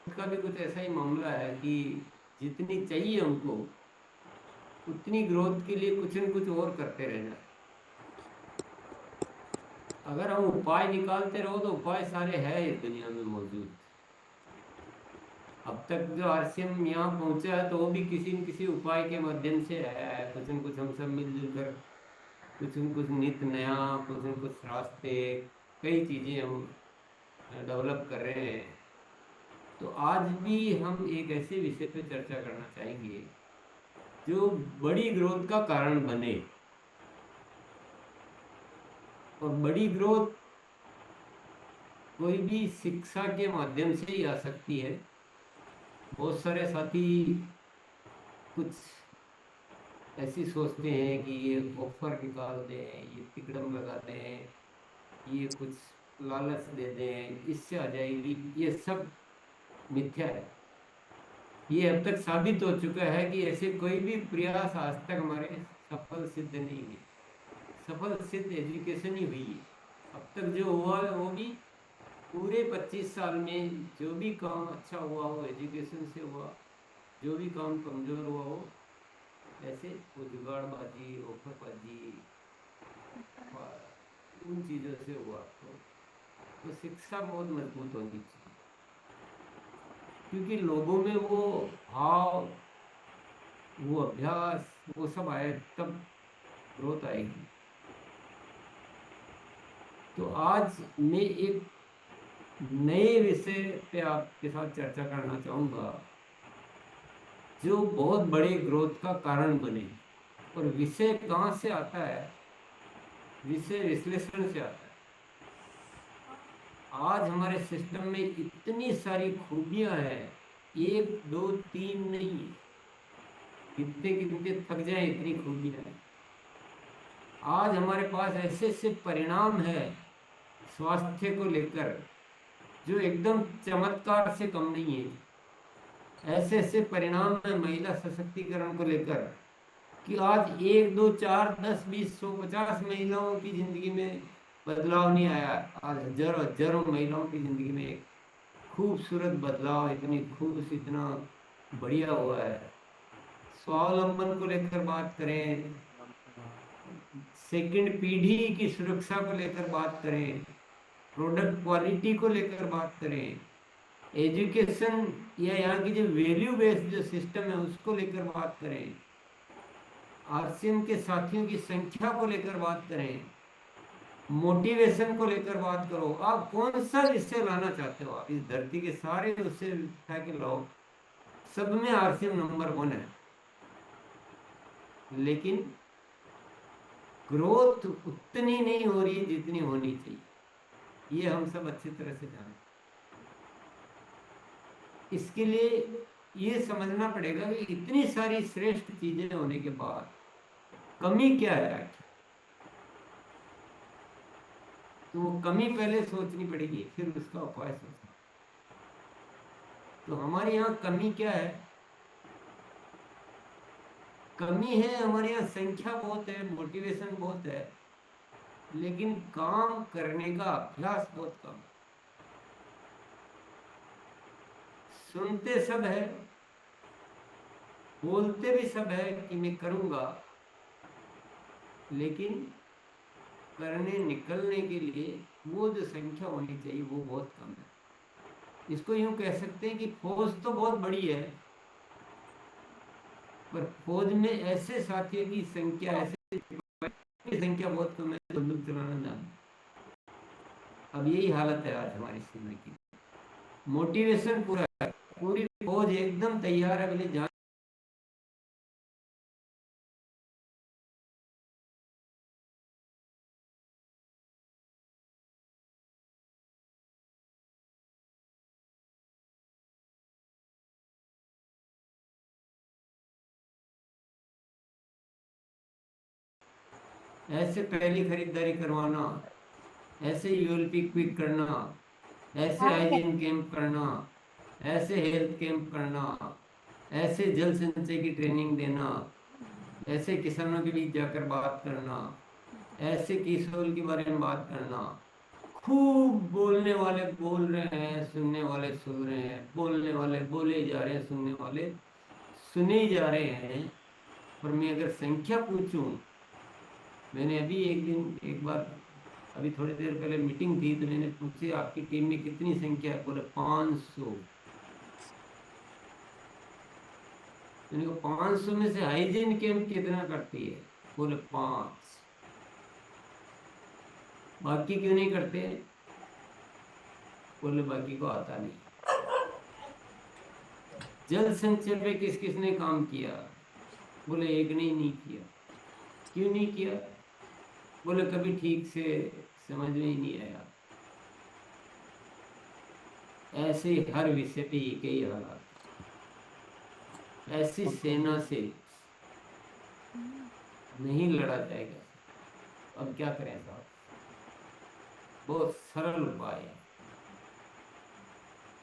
का भी कुछ ऐसा ही मामला है कि जितनी चाहिए हमको उतनी ग्रोथ के लिए कुछ न कुछ और करते रहना है। अगर हम उपाय निकालते रहो तो उपाय सारे हैं इस दुनिया में मौजूद। अब तक जो आरसीएम यहाँ पहुंचा है तो वो भी किसी न किसी उपाय के माध्यम से आया है। कुछ न कुछ हम सब मिलजुल कर कुछ न कुछ नित नया, कुछ न कुछ रास्ते, कई चीजें हम डेवलप कर रहे हैं। तो आज भी हम एक ऐसे विषय पे चर्चा करना चाहेंगे जो बड़ी ग्रोथ का कारण बने। और बड़ी ग्रोथ कोई भी शिक्षा के माध्यम से ही आ सकती है। बहुत सारे साथी कुछ ऐसी सोचते हैं कि ये ऑफर निकाल दें, ये तिकड़म लगा दें, ये कुछ लालच दे दें, इससे आ जाएगी। ये सब मिथ्या है। ये अब तक साबित हो चुका है कि ऐसे कोई भी प्रयास आज तक हमारे सफल सिद्ध नहीं हुए। सफल सिद्ध एजुकेशन ही हुई है। अब तक जो हुआ है वो भी पूरे 25 साल में जो भी काम अच्छा हुआ हो एजुकेशन से हुआ, जो भी काम कमजोर हुआ हो ऐसे वो जुगाड़बाजी, ऑफरबाजी, उन चीजों से हुआ। तो शिक्षा बहुत मजबूत होनी चाहिए, क्योंकि लोगों में वो भाव, वो अभ्यास, वो सब आए तब ग्रोथ आएगी। तो आज मैं एक नए विषय पे आपके साथ चर्चा करना चाहूंगा जो बहुत बड़े ग्रोथ का कारण बने। और विषय कहाँ से आता है? विषय विश्लेषण से आता है। आज हमारे सिस्टम में इतनी सारी खूबियां हैं, एक दो तीन नहीं, कितने कितने थक जाए इतनी खूबियां हैं। आज हमारे पास ऐसे ऐसे परिणाम है स्वास्थ्य को लेकर जो एकदम चमत्कार से कम नहीं है। ऐसे ऐसे परिणाम है महिला सशक्तिकरण को लेकर कि आज एक दो चार 10 20 100 50 महिलाओं की जिंदगी में बदलाव नहीं आया। आज हजारों हजारों महिलाओं की जिंदगी में एक खूबसूरत बदलाव, इतनी खुश, इतना बढ़िया हुआ है। स्वावलंबन को लेकर बात करें, सेकंड पीढ़ी की सुरक्षा को लेकर बात करें, प्रोडक्ट क्वालिटी को लेकर बात करें, एजुकेशन या यहाँ की जो वैल्यू बेस्ड जो सिस्टम है उसको लेकर बात करें, आरसीएम के साथियों की संख्या को लेकर बात करें, मोटिवेशन को लेकर बात करो। आप कौन सा विषय लाना चाहते हो? आप इस धरती के सारे विषय उठा के लाओ, सब में आरसीएम नंबर 1 है। लेकिन ग्रोथ उतनी नहीं हो रही जितनी होनी चाहिए, ये हम सब अच्छी तरह से जानते हैं। इसके लिए ये समझना पड़ेगा कि इतनी सारी श्रेष्ठ चीजें होने के बाद कमी क्या है आखिर। तो वो कमी पहले सोचनी पड़ेगी, फिर उसका उपाय सोचना। तो हमारे यहाँ कमी क्या है? कमी है हमारे यहाँ संख्या बहुत है, मोटिवेशन बहुत है, लेकिन काम करने का अभ्यास बहुत कम है। सुनते सब है, बोलते भी सब है कि मैं करूंगा, लेकिन करने निकलने के लिए वो जो संख्या होनी चाहिए वो बहुत कम है। इसको यूं कह सकते हैं कि फौज तो बहुत बड़ी है, पर फौज में ऐसे साथियों की संख्या, ऐसे की संख्या बहुत कम है जो बंदूक चलाना जानते। अब यही हालत है आज हमारी सेना की। मोटिवेशन पूरा है, पूरी फौज एकदम तैयार है, पहले जान। ऐसे पहली खरीदारी करवाना, ऐसे यूएलपी क्विक करना, ऐसे हाइजीन कैंप करना, ऐसे हेल्थ कैंप करना, ऐसे जल संचय की ट्रेनिंग देना, ऐसे किसानों के बीच जाकर बात करना, ऐसे किशोर के बारे में बात करना, खूब बोलने वाले बोल रहे हैं, सुनने वाले सुन रहे हैं, बोलने वाले बोले जा रहे हैं, सुनने वाले सुने जा रहे हैं। पर मैं अगर संख्या पूछूं, मैंने अभी एक दिन एक बार, अभी थोड़ी देर पहले मीटिंग थी तो मैंने पूछी आपकी टीम में कितनी संख्या है, बोले 500। मैंने कहा 500 में से हाइजीन कैंप कितना करती है, बोले 5। बाकी क्यों नहीं करते, बोले बाकी को आता नहीं। जल संचय पे किस किसने काम किया, बोले एक ने ही नहीं किया। क्यों नहीं किया, बोले कभी ठीक से समझ में ही नहीं आया। ऐसे ही हर विषय पे एक ही हालात, ऐसी सेना से नहीं लड़ा जाएगा। अब क्या करें साहब, बहुत सरल उपाय है,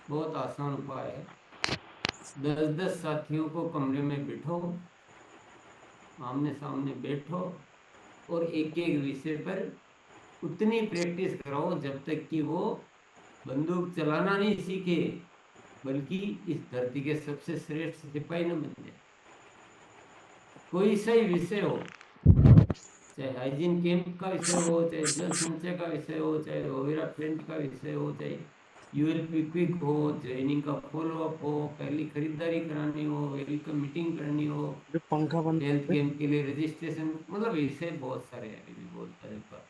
बहुत आसान उपाय है। 10-10 साथियों को कमरे में बिठो, आमने सामने बैठो, और एक एक विषय पर उतनी प्रैक्टिस कराओ जब तक कि वो बंदूक चलाना नहीं सीखे, बल्कि इस धरती के सबसे श्रेष्ठ सिपाही न बन जाए। कोई सही विषय हो, चाहे हाइजीन कैंप का विषय हो, चाहे जल संचय का विषय हो, चाहे ओवेरा प्रिंट का विषय हो, चाहे यूएलपी क्विक हो, ट्रेनिंग का फॉलो अप हो, पहली खरीदारी करानी हो, वेलकम मीटिंग करनी हो, जो पंखा बंद कर हेल्थ दे। कैंप के लिए रजिस्ट्रेशन, मतलब विषय बहुत सारे हैं। अभी भी बोलता रहूंगा,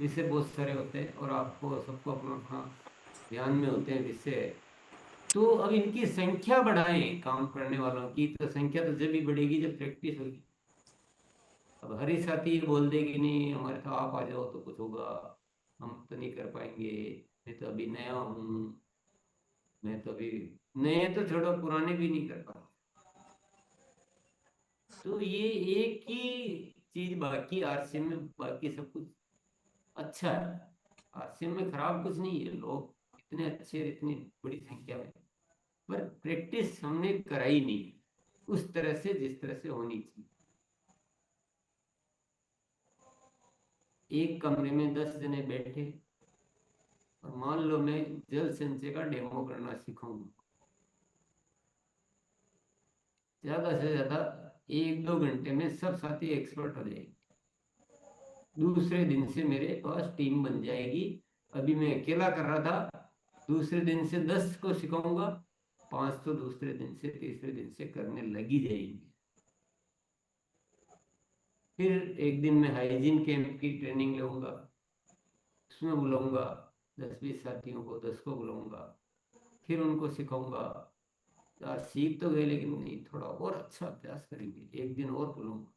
विषय बहुत सारे होते हैं और आपको सबको अपना अपना ध्यान में होते हैं विषय। तो अब इनकी संख्या बढ़ाएं, काम करने वालों की तो संख्या तो जब भी बढ़ेगी जब प्रैक्टिस होगी। अब हर एक साथी ये बोल दे कि नहीं हमारे साथ आप आ जाओ तो कुछ होगा, हम तो नहीं कर पाएंगे, मैं तो अभी नया हूँ, मैं तो अभी, नए तो छोड़ो पुराने भी नहीं कर पाते। तो ये एक ही चीज बाकी आरसीएम में, बाकी सब कुछ अच्छा है। आरसीएम में खराब कुछ नहीं है, लोग इतने अच्छे, इतनी बड़ी संख्या में, पर प्रैक्टिस हमने कराई नहीं उस तरह से जिस तरह से होनी चाहिए। एक कमरे में 10 जने बैठे, और मान लो मैं जल संचय का डेमो करना सिखाऊंगा, ज्यादा से ज्यादा 1-2 घंटे में सब साथी एक्सपर्ट हो जाएंगे। दूसरे दिन से मेरे पास टीम बन जाएगी। अभी मैं अकेला कर रहा था, दूसरे दिन से 10 को सिखाऊंगा, 5 तो दूसरे दिन से तीसरे दिन से करने लगी जाएंगे। फिर एक दिन मैं हाइजीन कैंप की ट्रेनिंग लूंगा, उसमें बुलाऊंगा 10-20 साथियों को, 10 को बुलाऊंगा, फिर उनको सिखाऊंगा। यार सीख तो गए लेकिन नहीं, थोड़ा और अच्छा अभ्यास करेंगे, एक दिन और बुलाऊंगा,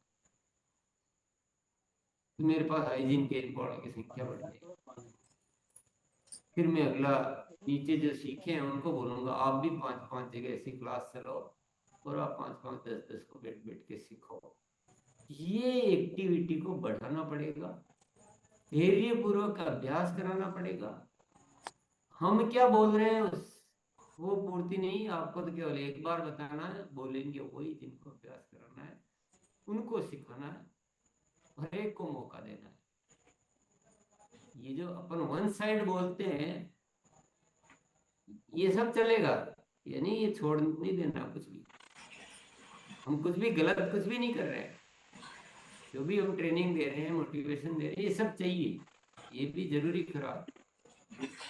तो मेरे पास हाइजीन कैंप वालों की संख्या बढ़ जाएगी। फिर मैं अगला, नीचे जो सीखे हैं उनको बोलूंगा आप भी 5-5 जगह ऐसी क्लास चलाओ, और आप 5-5, 10-10 को बैठ बैठ के सीखो। ये एक्टिविटी को बढ़ाना पड़ेगा, धैर्य पूर्वक अभ्यास कराना पड़ेगा। हम क्या बोल रहे हैं उस, वो पूर्ति नहीं, आपको तो केवल एक बार बताना है, बोलेंगे वही, जिनको अभ्यास कराना है उनको सिखाना है, हर एक को मौका देना है। ये जो अपन वन साइड बोलते हैं ये सब चलेगा, यानी ये छोड़ नहीं देना कुछ भी, हम कुछ भी गलत कुछ भी नहीं कर रहे हैं। जो भी हम ट्रेनिंग दे रहे हैं, मोटिवेशन दे रहे हैं, ये सब चाहिए, ये भी जरूरी, खराब,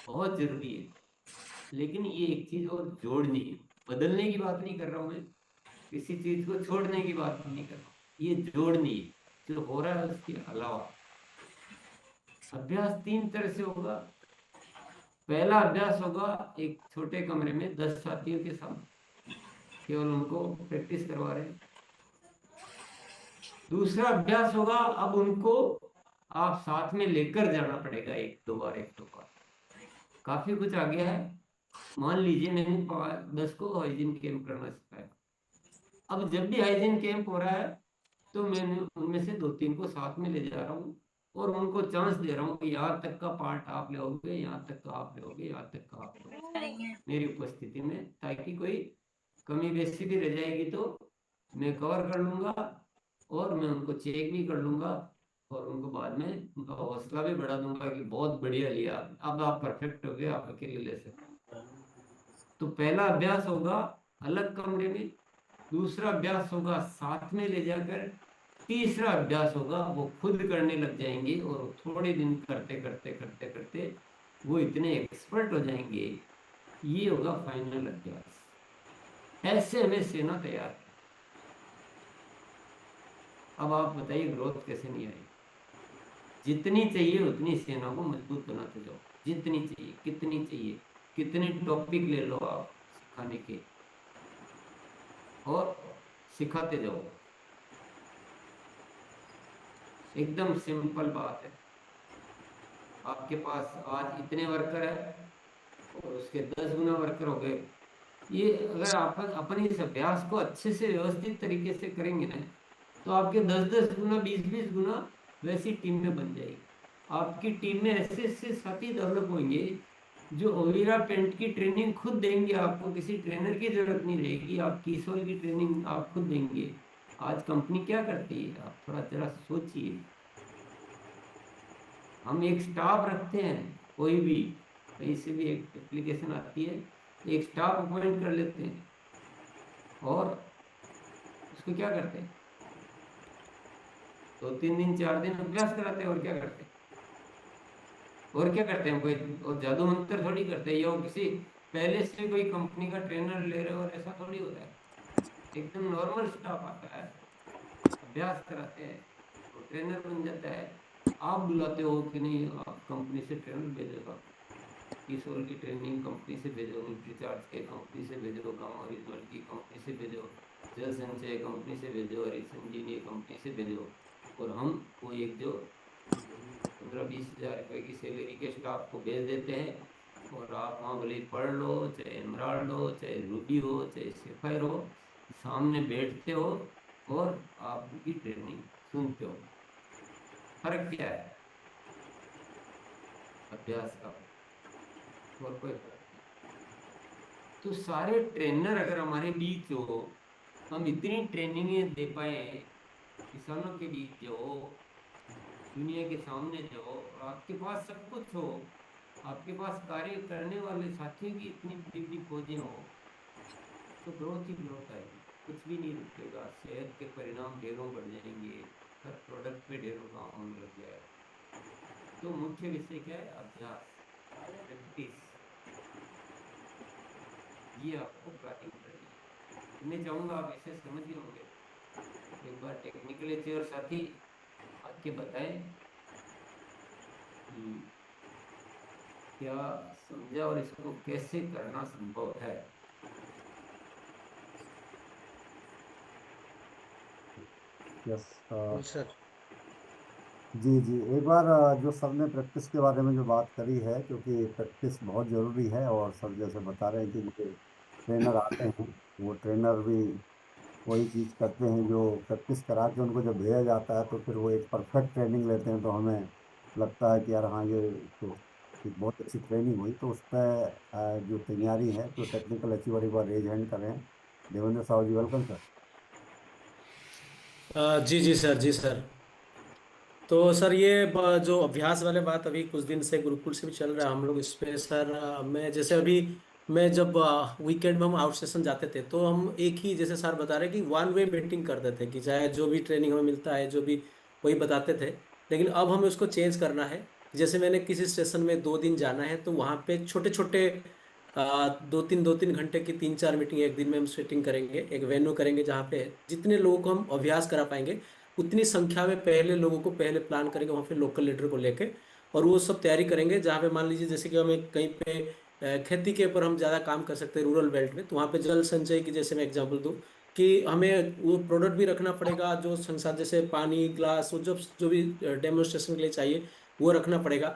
बहुत जरूरी है। लेकिन ये एक चीज और जोड़नी है, बदलने की बात नहीं कर रहा हूं मैं, किसी चीज को छोड़ने की बात नहीं कर रहा हूं, ये जोड़नी है। जो हो रहा है उसके अलावा अभ्यास 3 तरह से होगा। पहला अभ्यास होगा एक छोटे कमरे में 10 साथियों के साथ, केवल उनको प्रैक्टिस करवा रहे हैं। दूसरा अभ्यास होगा, अब उनको आप साथ में लेकर जाना पड़ेगा, 1-2 बार 1-2 बार, काफी कुछ आ गया है। मान लीजिए मैंने 10 को हाइजीन कैंप करना सिखाया, अब जब भी हाइजीन कैंप हो रहा है तो मैंने उनमें से 2-3 को साथ में ले जा रहा हूँ, और उनको चांस दे रहा हूँ कि यहाँ तक का पार्ट आप लोगे, यहाँ तक का आप लोगे, यहाँ तक का आप लोगे मेरी उपस्थिति में, ताकि कोई कमी बेसी भी रह जाएगी तो मैं कवर कर लूंगा, और मैं उनको चेक भी कर लूंगा, और उनको बाद में उनका हौसला भी बढ़ा दूंगा कि बहुत बढ़िया लिया, अब आप परफेक्ट हो गए, आप अकेले ले सकते हैं। तो पहला अभ्यास होगा अलग कमरे में, दूसरा अभ्यास होगा साथ में ले जाकर, तीसरा अभ्यास होगा वो खुद करने लग जाएंगे, और थोड़े दिन करते करते करते करते वो इतने एक्सपर्ट हो जाएंगे। ये होगा फाइनल अभ्यास। ऐसे हमें सेना तैयार है। अब आप बताइए ग्रोथ कैसे नहीं आएगी? जितनी चाहिए उतनी सेना को मजबूत बनाते जाओ, जितनी चाहिए, कितनी चाहिए, कितने टॉपिक ले लो आप सिखाने के, और सिखाते जाओ। एकदम सिंपल बात है। आपके पास आज इतने वर्कर है और उसके 10 गुना वर्कर हो गए। ये अगर आप अपने इस अभ्यास को अच्छे से व्यवस्थित तरीके से करेंगे ना, तो आपके 10-10 गुना, 20-20 गुना वैसी टीम में बन जाएगी। आपकी टीम में ऐसे ऐसे साथी डेवलप होंगे जो ओविरा पेंट की ट्रेनिंग खुद देंगे, आपको किसी ट्रेनर की जरूरत नहीं रहेगी, आप कीसोल की ट्रेनिंग आप खुद देंगे। आज कंपनी क्या करती है, आप थोड़ा जरा सोचिए। हम एक स्टाफ रखते हैं, कोई भी कहीं से भी एक एप्लीकेशन आती है, एक स्टाफ अपॉइंट कर लेते हैं, और उसको क्या करते हैं, 2-3 दिन 4 दिन अभ्यास कराते हैं, और क्या करते हैं, और क्या करते हैं, कोई और जादू मंत्र थोड़ी करते हैं, या वो किसी पहले से कोई कंपनी का ट्रेनर ले रहे हो, और ऐसा थोड़ी होता है। एकदम नॉर्मल स्टाफ आता है, अभ्यास कराते हैं, वो ट्रेनर बन जाता है। आप बुलाते हो कि नहीं, आप कंपनी से ट्रेनर भेजेगा, किशोर की ट्रेनिंग कंपनी से भेजो, न्यूट्रीचार्ज के कंपनी से भेजो, गाँव रिजल्ट की कंपनी से भेजो, जल संचय कंपनी से भेजो, हरी संजीवनी कंपनी से भेजो। और हम वो एक जो 15-20 हज़ार रुपए की सैलरी के स्टाफ को भेज देते हैं, और आप वहाँ भले ही पढ़ लो, चाहे एमराल्ड हो, चाहे रूबी हो, चाहे सेफायर हो, सामने बैठते हो और आप उनकी ट्रेनिंग सुनते हो। फर्क क्या है अभ्यास का? और कोई फर्क नहीं। तो सारे ट्रेनर अगर हमारे बीच हो, हम इतनी ट्रेनिंगें दे पाए किसानों के बीच जो, दुनिया के सामने जो, और आपके पास सब कुछ हो, आपके पास कार्य करने वाले साथियों की इतनी बड़ी बड़ी फौजें हो, तो ग्रोथ ही ग्रोथ आएगी, कुछ भी नहीं रुकेगा। सेहत के परिणाम ढेरों बढ़ जाएंगे, हर प्रोडक्ट पे ढेरों काम होने लग जाएगा। तो मुख्य विषय क्या है? अभ्यास, प्रैक्टिस। ये आपको प्लानिंग करनी है। मैं चाहूंगा आप इसे समझ गए होंगे। एक बार टेक्निकल एच और साथी आके बताएं कि क्या समझा और इसको कैसे करना संभव है। यस। जी सर। जी जी, एक बार जो सर ने प्रैक्टिस के बारे में जो बात करी है, क्योंकि प्रैक्टिस बहुत ज़रूरी है, और सर जैसे बता रहे हैं कि जो ट्रेनर आते हैं वो ट्रेनर भी वही चीज़ करते हैं, जो प्रैक्टिस करा के उनको जब भेजा जाता है तो फिर वो एक परफेक्ट ट्रेनिंग लेते हैं। तो हमें लगता है कि यार हाँ, ये तो एक बहुत अच्छी ट्रेनिंग हुई। तो उस पर जो तैयारी है, तो टेक्निकल अचीवर एक बार रेज हैंड करें। Devendra Sahu ji, welcome sir. जी जी सर, जी सर। तो सर ये जो अभ्यास वाले बात अभी कुछ दिन से गुरुकुल से भी चल रहा है हम लोग इस पे सर। मैं जैसे अभी मैं जब वीकेंड में हम आउट सेशन जाते थे तो हम एक ही, जैसे सर बता रहे हैं कि वन वे मीटिंग करते थे कि चाहे जो भी ट्रेनिंग हमें मिलता है जो भी वही बताते थे। लेकिन अब हमें उसको चेंज करना है। जैसे मैंने किसी स्टेशन में 2 दिन जाना है तो वहाँ पे छोटे छोटे 2-3 की 3-4 मीटिंग एक दिन में हम सेटिंग करेंगे, एक वेन्यू करेंगे जहाँ पे जितने लोगों को हम अभ्यास करा पाएंगे उतनी संख्या में पहले लोगों को पहले प्लान करेंगे वहाँ पे लोकल लीडर को लेके। और वो सब तैयारी करेंगे जहाँ पे मान लीजिए जैसे कि हमें कहीं पे खेती के ऊपर हम ज़्यादा काम कर सकते हैं रूरल बेल्ट में, तो वहाँ पे जल संचय की जैसे मैं एग्जांपल दूँ कि हमें वो प्रोडक्ट भी रखना पड़ेगा जो संसार जैसे पानी ग्लास वो जो जो भी डेमोन्स्ट्रेशन के लिए चाहिए वो रखना पड़ेगा।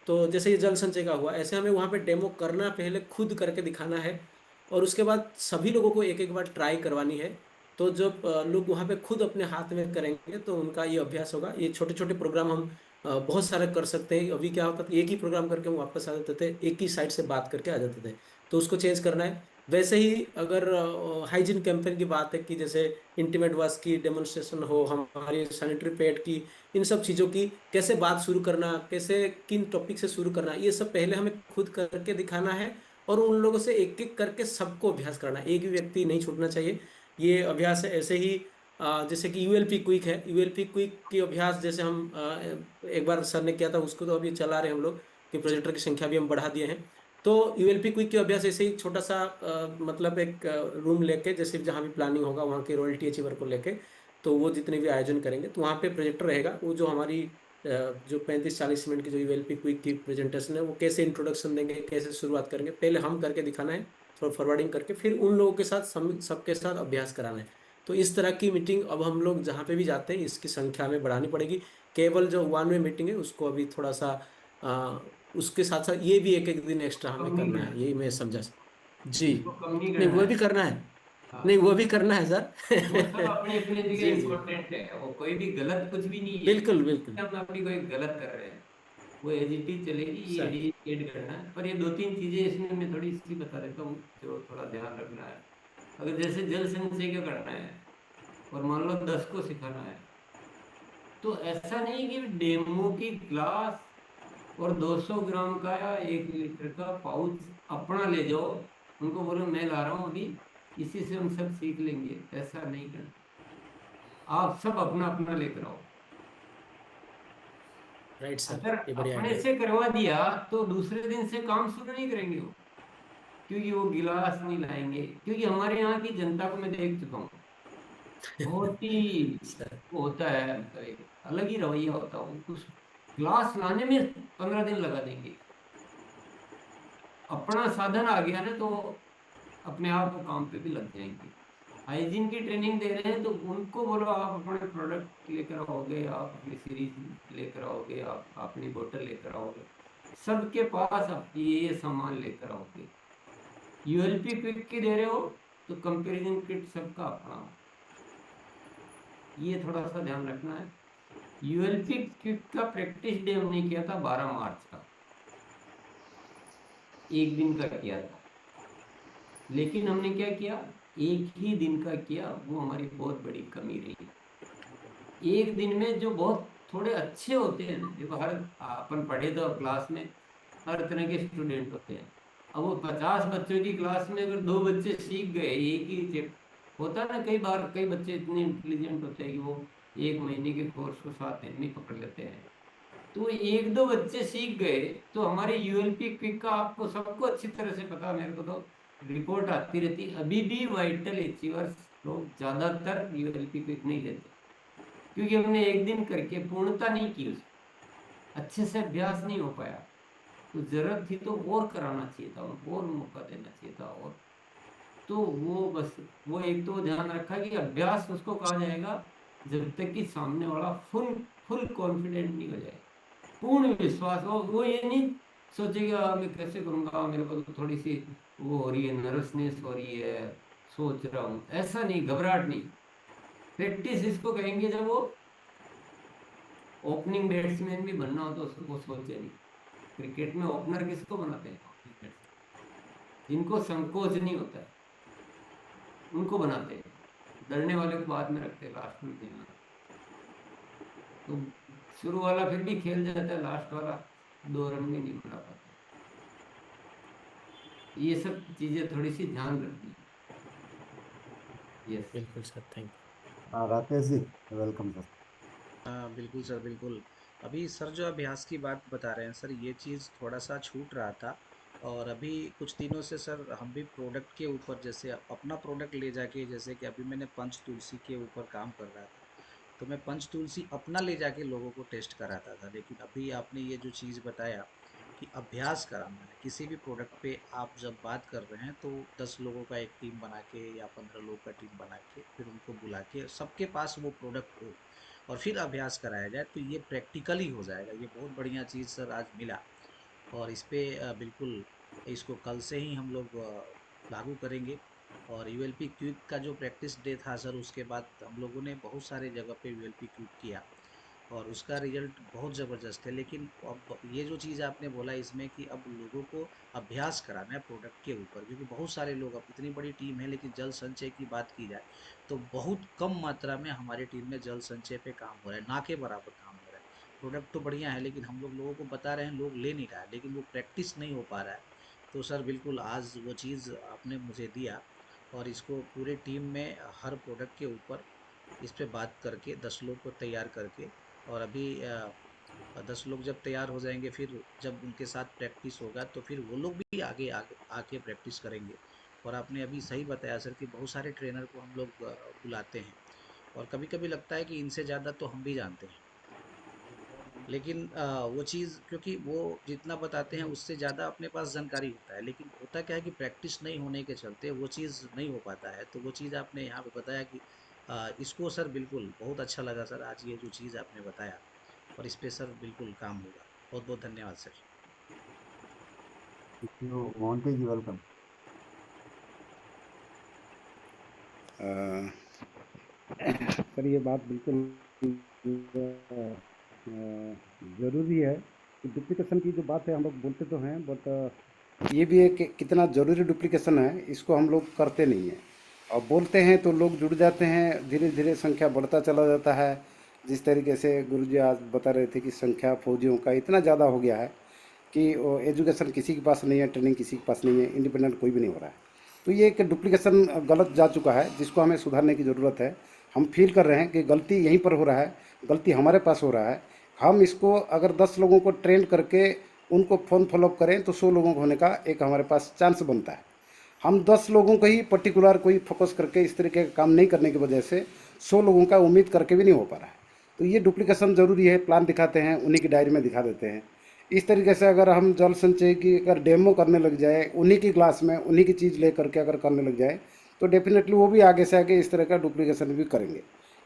तो जैसे ये जल संचय का हुआ, ऐसे हमें वहाँ पे डेमो करना, पहले खुद करके दिखाना है। और उसके बाद सभी लोगों को एक एक बार ट्राई करवानी है। तो जब लोग वहाँ पे खुद अपने हाथ में करेंगे तो उनका ये अभ्यास होगा। ये छोटे छोटे प्रोग्राम हम बहुत सारे कर सकते हैं। अभी क्या होता था, एक ही प्रोग्राम करके हम वापस आ जाते थे, एक ही साइड से बात करके आ जाते थे। तो उसको चेंज करना है। वैसे ही अगर हाइजीन कैंपेन की बात है कि जैसे इंटीमेट वॉश की डेमोन्स्ट्रेशन हो, हमारी सैनिटरी पैड की, इन सब चीज़ों की कैसे बात शुरू करना, कैसे किन टॉपिक से शुरू करना, ये सब पहले हमें खुद करके दिखाना है। और उन लोगों से एक एक करके सबको अभ्यास कराना है, एक भी व्यक्ति नहीं छूटना चाहिए। ये अभ्यास है ऐसे ही जैसे कि यूएलपी क्विक है, यूएलपी क्विक की अभ्यास जैसे हम एक बार सर ने किया था, उसको तो अभी चला रहे हैं हम लोग कि प्रोजेक्टर की संख्या भी हम बढ़ा दिए हैं। तो यूएलपी क्विक के अभ्यास ऐसे ही छोटा सा मतलब एक रूम लेके, जैसे जहाँ भी प्लानिंग होगा वहाँ के रॉयल्टी अचीवर को लेके, तो वो जितने भी आयोजन करेंगे तो वहाँ पे प्रोजेक्टर रहेगा। वो जो हमारी जो 35-40 मिनट की जो यूएलपी क्विक की प्रेजेंटेशन है, वो कैसे इंट्रोडक्शन देंगे, कैसे शुरुआत करेंगे, पहले हम करके दिखाना है, थोड़ा फॉरवर्डिंग करके, फिर उन लोगों के साथ सबके साथ अभ्यास कराना है। तो इस तरह की मीटिंग अब हम लोग जहाँ पे भी जाते हैं इसकी संख्या में बढ़ानी पड़ेगी। केवल जो वन वे मीटिंग है उसको अभी थोड़ा सा उसके साथ साथ ये भी एक एक दिन एक्स्ट्रा कम हमें नहीं करना है, करना, यही मैं समझा। जी। इसको कम नहीं नहीं, करना वो है। भी करना है। नहीं, हाँ, वो भी करना है वो सब सर। अपनी अपनी जगह जी जी। इम्पोर्टेंट है, वो कोई भी गलत कुछ भी नहीं है। बिल्कुल बिल्कुल। हम अपनी कोई गलत कर रहे हैं, वो एडिटिव चलेगी, सर। ये एड करना है। पर ये दो तीन चीजें इसमें मैं थोड़ी सी बता देता हूँ जो थोड़ा ध्यान रखना है। अगर जैसे जल संचय का करना है और मान लो 10 को सिखाना है, तो ऐसा नहीं कि डेमो की ग्लास और 200 ग्राम का या 1 लीटर का पाउच अपना ले जाओ, उनको बोलो मैं ला रहा हूँ अभी, इसी से हम सब सीख लेंगे, ऐसा नहीं करना। आप सब अपना अपना लेकर आओ। राइट सर, अगर ये बढ़िया अपने आइडिया है। से करवा दिया तो दूसरे दिन से काम शुरू नहीं करेंगे वो, क्योंकि वो गिलास नहीं लाएंगे। क्योंकि हमारे यहाँ की जनता को मैं देख चुका हूँ, बहुत ही सर। वो होता है, मतलब एक अलग ही रवैया होता है। उस गिलास लाने में 15 दिन लगा देंगे। अपना साधन आ गया ना तो अपने आप वो काम पे भी लग जाएंगे। हाइजीन की ट्रेनिंग दे रहे हैं तो उनको बोलो आप अपने प्रोडक्ट लेकर आओगे, आप अपनी सीरीज लेकर आओगे, आप अपनी बोतल लेकर आओगे, सबके पास आप ये सामान लेकर आओगे। यूएलपी क्विक की दे रहे हो तो कंपैरिजन किट सबका अपना हो, ये थोड़ा सा ध्यान रखना है। यूएलपी क्विक का प्रैक्टिस डे हमने किया था 12 मार्च का, एक दिन का किया था। लेकिन हमने क्या किया, एक ही दिन का किया, वो हमारी बहुत बड़ी कमी रही। एक दिन में जो बहुत थोड़े अच्छे होते हैं ना, देखो हर अपन पढ़े तो क्लास में हर तरह के स्टूडेंट होते हैं। अब वो 50 बच्चों की क्लास में अगर 2 बच्चे सीख गए एक ही चैप्टर, होता है ना कई बार कई बच्चे इतने इंटेलिजेंट होते हैं कि वो 1 महीने के कोर्स को 7 दिन में पकड़ लेते हैं। तो एक दो बच्चे सीख गए तो हमारे यूएलपी क्विक का आपको सबको अच्छी तरह से पता, मेरे को तो रिपोर्ट आती रहती, अभी भी वाइटल अचीवर्स लोग ज्यादातर यूएलपी क्विक नहीं लेते, क्योंकि हमने एक दिन करके पूर्णता नहीं की, उसकी अच्छे से अभ्यास नहीं हो पाया। तो जरूरत थी तो और कराना चाहिए था उनको, और मौका देना चाहिए था। और तो वो बस वो एक तो ध्यान रखा कि अभ्यास उसको कहा जाएगा जब तक कि सामने वाला फुल फुल कॉन्फिडेंट नहीं हो जाए, पूर्ण विश्वास हो। वो ये नहीं सोचेगा मैं कैसे करूंगा, मेरे को तो थोड़ी सी वो हो रही है, नर्वसनेस हो रही है, सोच रहा हूँ, ऐसा नहीं, घबराहट नहीं। प्रैक्टिस इसको कहेंगे जब वो ओपनिंग बैट्समैन भी बनना हो तो वो सोचे नहीं। क्रिकेट में ओपनर किसको बनाते हैं, ओपनिंग बैट्समैन जिनको संकोच नहीं होता है उनको बनाते हैं, डरने वाले को बाद में रखते हैं, लास्ट में नहीं बनाते। तो शुरू वाला फिर भी खेल जाता है, लास्ट वाला 2 रन भी नहीं बना पाता। ये सब चीजें थोड़ी सी ध्यान रखनी है। यस। बिल्कुल सर, थैंक हाँ राकेश जी, वेलकम सर। हाँ बिल्कुल सर, बिल्कुल। अभी सर जो अभ्यास की बात बता रहे हैं सर, ये चीज़ थोड़ा सा छूट रहा था। और अभी कुछ दिनों से सर हम भी प्रोडक्ट के ऊपर, जैसे अपना प्रोडक्ट ले जाके, जैसे कि अभी मैंने पंच तुलसी के ऊपर काम कर रहा था, तो मैं पंच तुलसी अपना ले जाके लोगों को टेस्ट कराता था। लेकिन अभी आपने ये जो चीज़ बताया कि अभ्यास कराना है किसी भी प्रोडक्ट पे, आप जब बात कर रहे हैं तो 10 लोगों का एक टीम बना के या 15 लोग का टीम बना के फिर उनको बुला के सबके पास वो प्रोडक्ट हो और फिर अभ्यास कराया जाए, तो ये प्रैक्टिकली हो जाएगा। ये बहुत बढ़िया चीज़ सर आज मिला। और इस पे बिल्कुल इसको कल से ही हम लोग लागू करेंगे। और यूएलपी क्विक का जो प्रैक्टिस डे था सर, उसके बाद हम लोगों ने बहुत सारे जगह पे यूएलपी क्विक किया। और उसका रिजल्ट बहुत ज़बरदस्त है। लेकिन अब ये जो चीज़ आपने बोला इसमें कि अब लोगों को अभ्यास कराना है प्रोडक्ट के ऊपर, क्योंकि बहुत सारे लोग, अब इतनी बड़ी टीम है लेकिन जल संचय की बात की जाए तो बहुत कम मात्रा में हमारी टीम में जल संचय पे काम हो रहा है, ना के बराबर काम हो रहा है। प्रोडक्ट तो बढ़िया है लेकिन हम लोगों को बता रहे हैं, लोग ले नहीं रहा है, लेकिन वो प्रैक्टिस नहीं हो पा रहा है। तो सर बिल्कुल आज वो चीज़ आपने मुझे दिया, और इसको पूरे टीम में हर प्रोडक्ट के ऊपर इस पे बात करके 10 लोग को तैयार करके, और अभी 10 लोग जब तैयार हो जाएंगे, फिर जब उनके साथ प्रैक्टिस होगा तो फिर वो लोग भी आगे आगे आके प्रैक्टिस करेंगे। और आपने अभी सही बताया सर कि बहुत सारे ट्रेनर को हम लोग बुलाते हैं, और कभी कभी लगता है कि इनसे ज़्यादा तो हम भी जानते हैं, लेकिन वो चीज़ क्योंकि वो जितना बताते हैं उससे ज़्यादा अपने पास जानकारी होता है, लेकिन होता क्या है कि प्रैक्टिस नहीं होने के चलते वो चीज़ नहीं हो पाता है। तो वो चीज़ आपने यहाँ पे बताया कि इसको सर बिल्कुल बहुत अच्छा लगा सर आज ये जो चीज़ आपने बताया, और इस पे सर बिल्कुल काम होगा। बहुत बहुत धन्यवाद सर। मोहंती जी वेलकम। सर ये बात बिल्कुल ज़रूरी है कि डुप्लीकेशन की जो बात है हम लोग बोलते तो हैं, बट ये भी है कि कितना ज़रूरी डुप्लीकेशन है इसको हम लोग करते नहीं हैं। और बोलते हैं तो लोग जुड़ जाते हैं, धीरे धीरे संख्या बढ़ता चला जाता है। जिस तरीके से गुरुजी आज बता रहे थे कि संख्या फौजियों का इतना ज़्यादा हो गया है कि वो एजुकेशन किसी के पास नहीं है, ट्रेनिंग किसी के पास नहीं है, इंडिपेंडेंट कोई भी नहीं हो रहा है। तो ये एक डुप्लीकेशन गलत जा चुका है जिसको हमें सुधारने की ज़रूरत है। हम फील कर रहे हैं कि गलती यहीं पर हो रहा है, गलती हमारे पास हो रहा है। हम इसको अगर 10 लोगों को ट्रेन करके उनको फ़ोन फॉलोअप करें तो 100 लोगों को होने का एक हमारे पास चांस बनता है। हम 10 लोगों को ही पर्टिकुलर कोई फोकस करके इस तरीके का काम नहीं करने की वजह से 100 लोगों का उम्मीद करके भी नहीं हो पा रहा है। तो ये डुप्लीकेशन ज़रूरी है। प्लान दिखाते हैं, उन्हीं की डायरी में दिखा देते हैं। इस तरीके से अगर हम जल संचय की अगर डेमो करने लग जाए, उन्हीं की क्लास में उन्हीं की चीज़ ले करके अगर करने लग जाए तो डेफिनेटली वो भी आगे से आगे इस तरह का डुप्लीकेशन भी करेंगे।